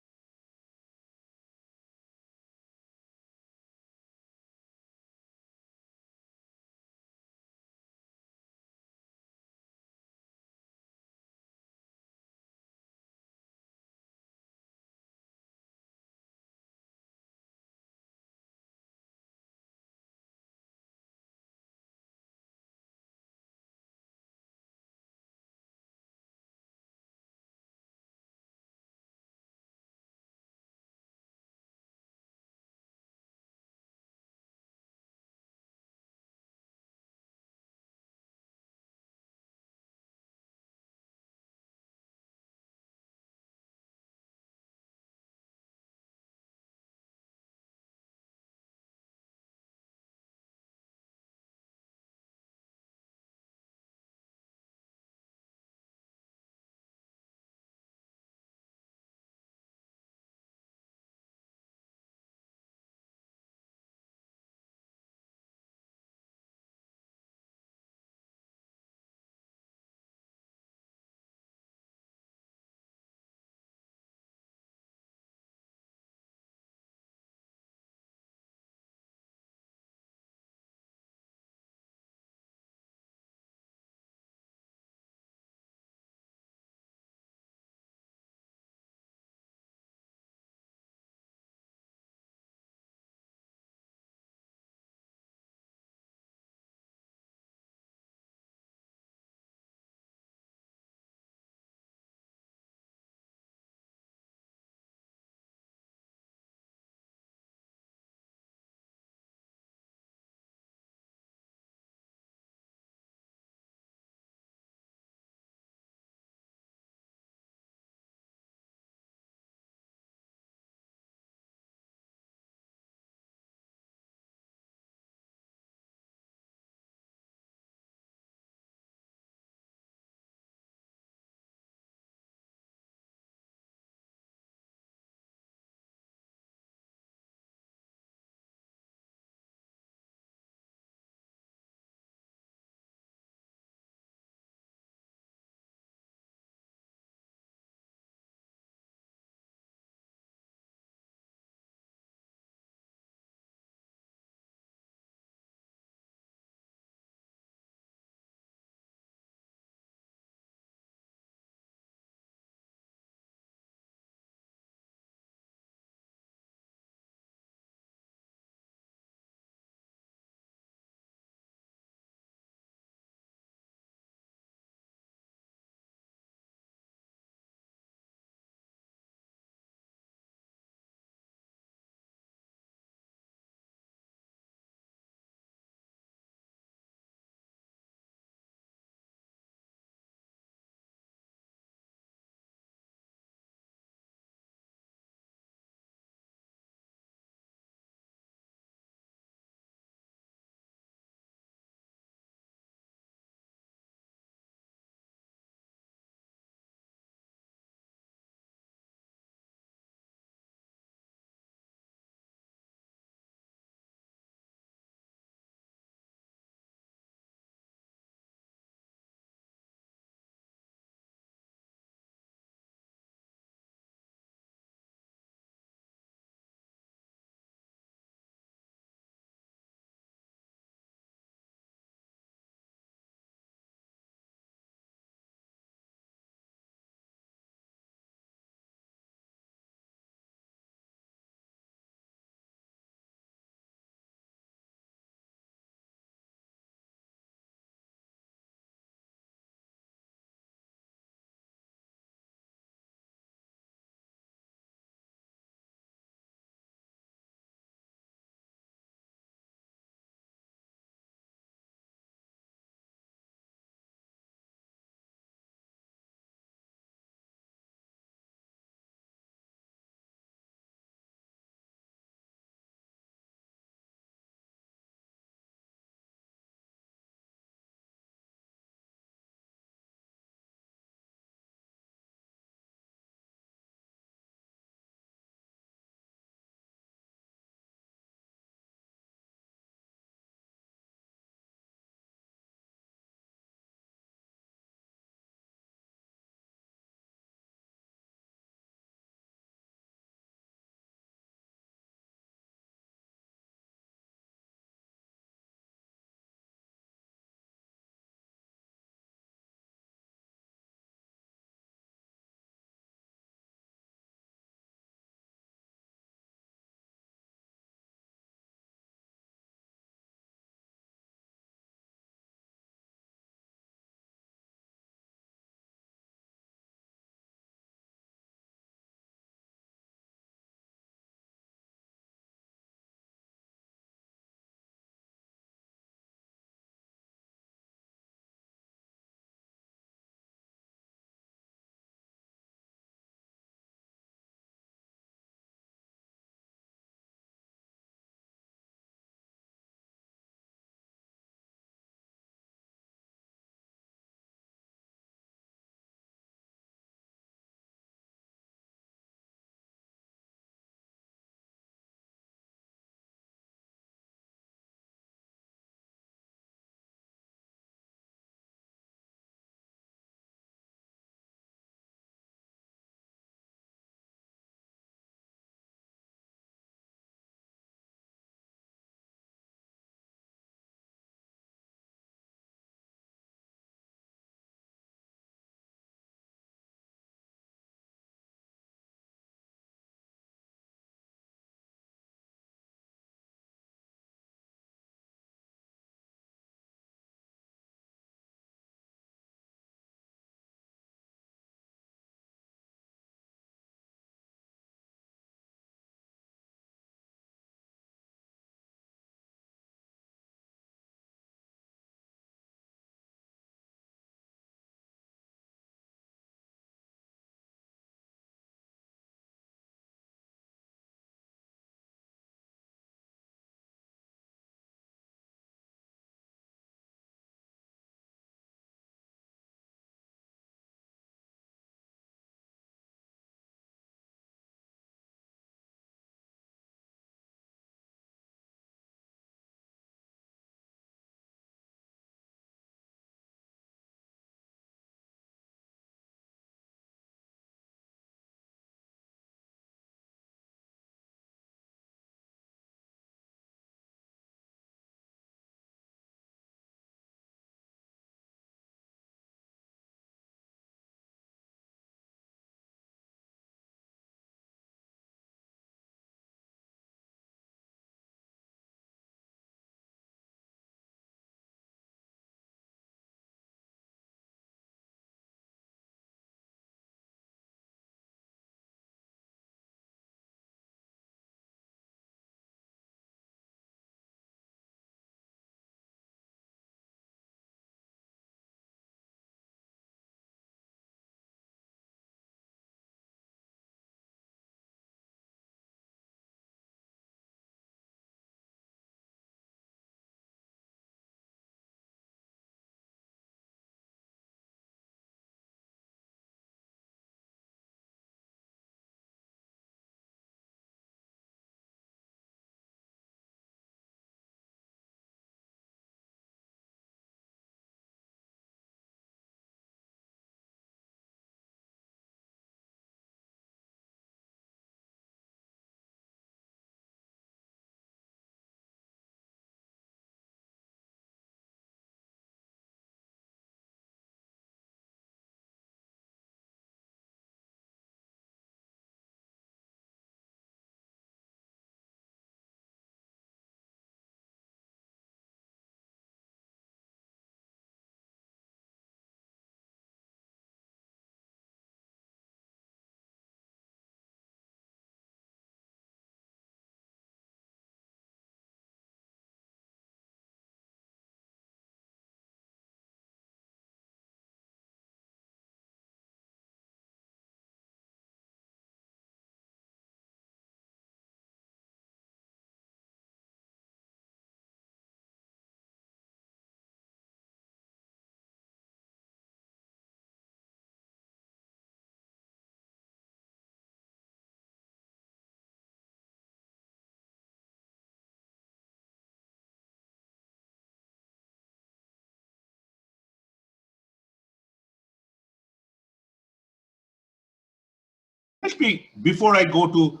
Let me, before I go to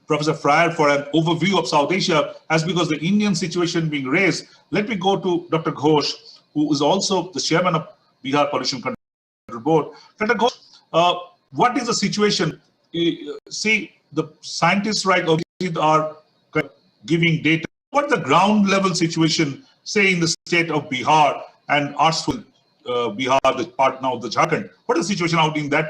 Professor Fryer for an overview of South Asia, as because the Indian situation being raised, let me go to Dr. Ghosh, who is also the chairman of Bihar Pollution Control Board. Dr. Ghosh, what is the situation? See, the scientists right are giving data. What's the ground level situation, say in the state of Bihar and Bihar, the part now of the Jharkhand? What is the situation out in that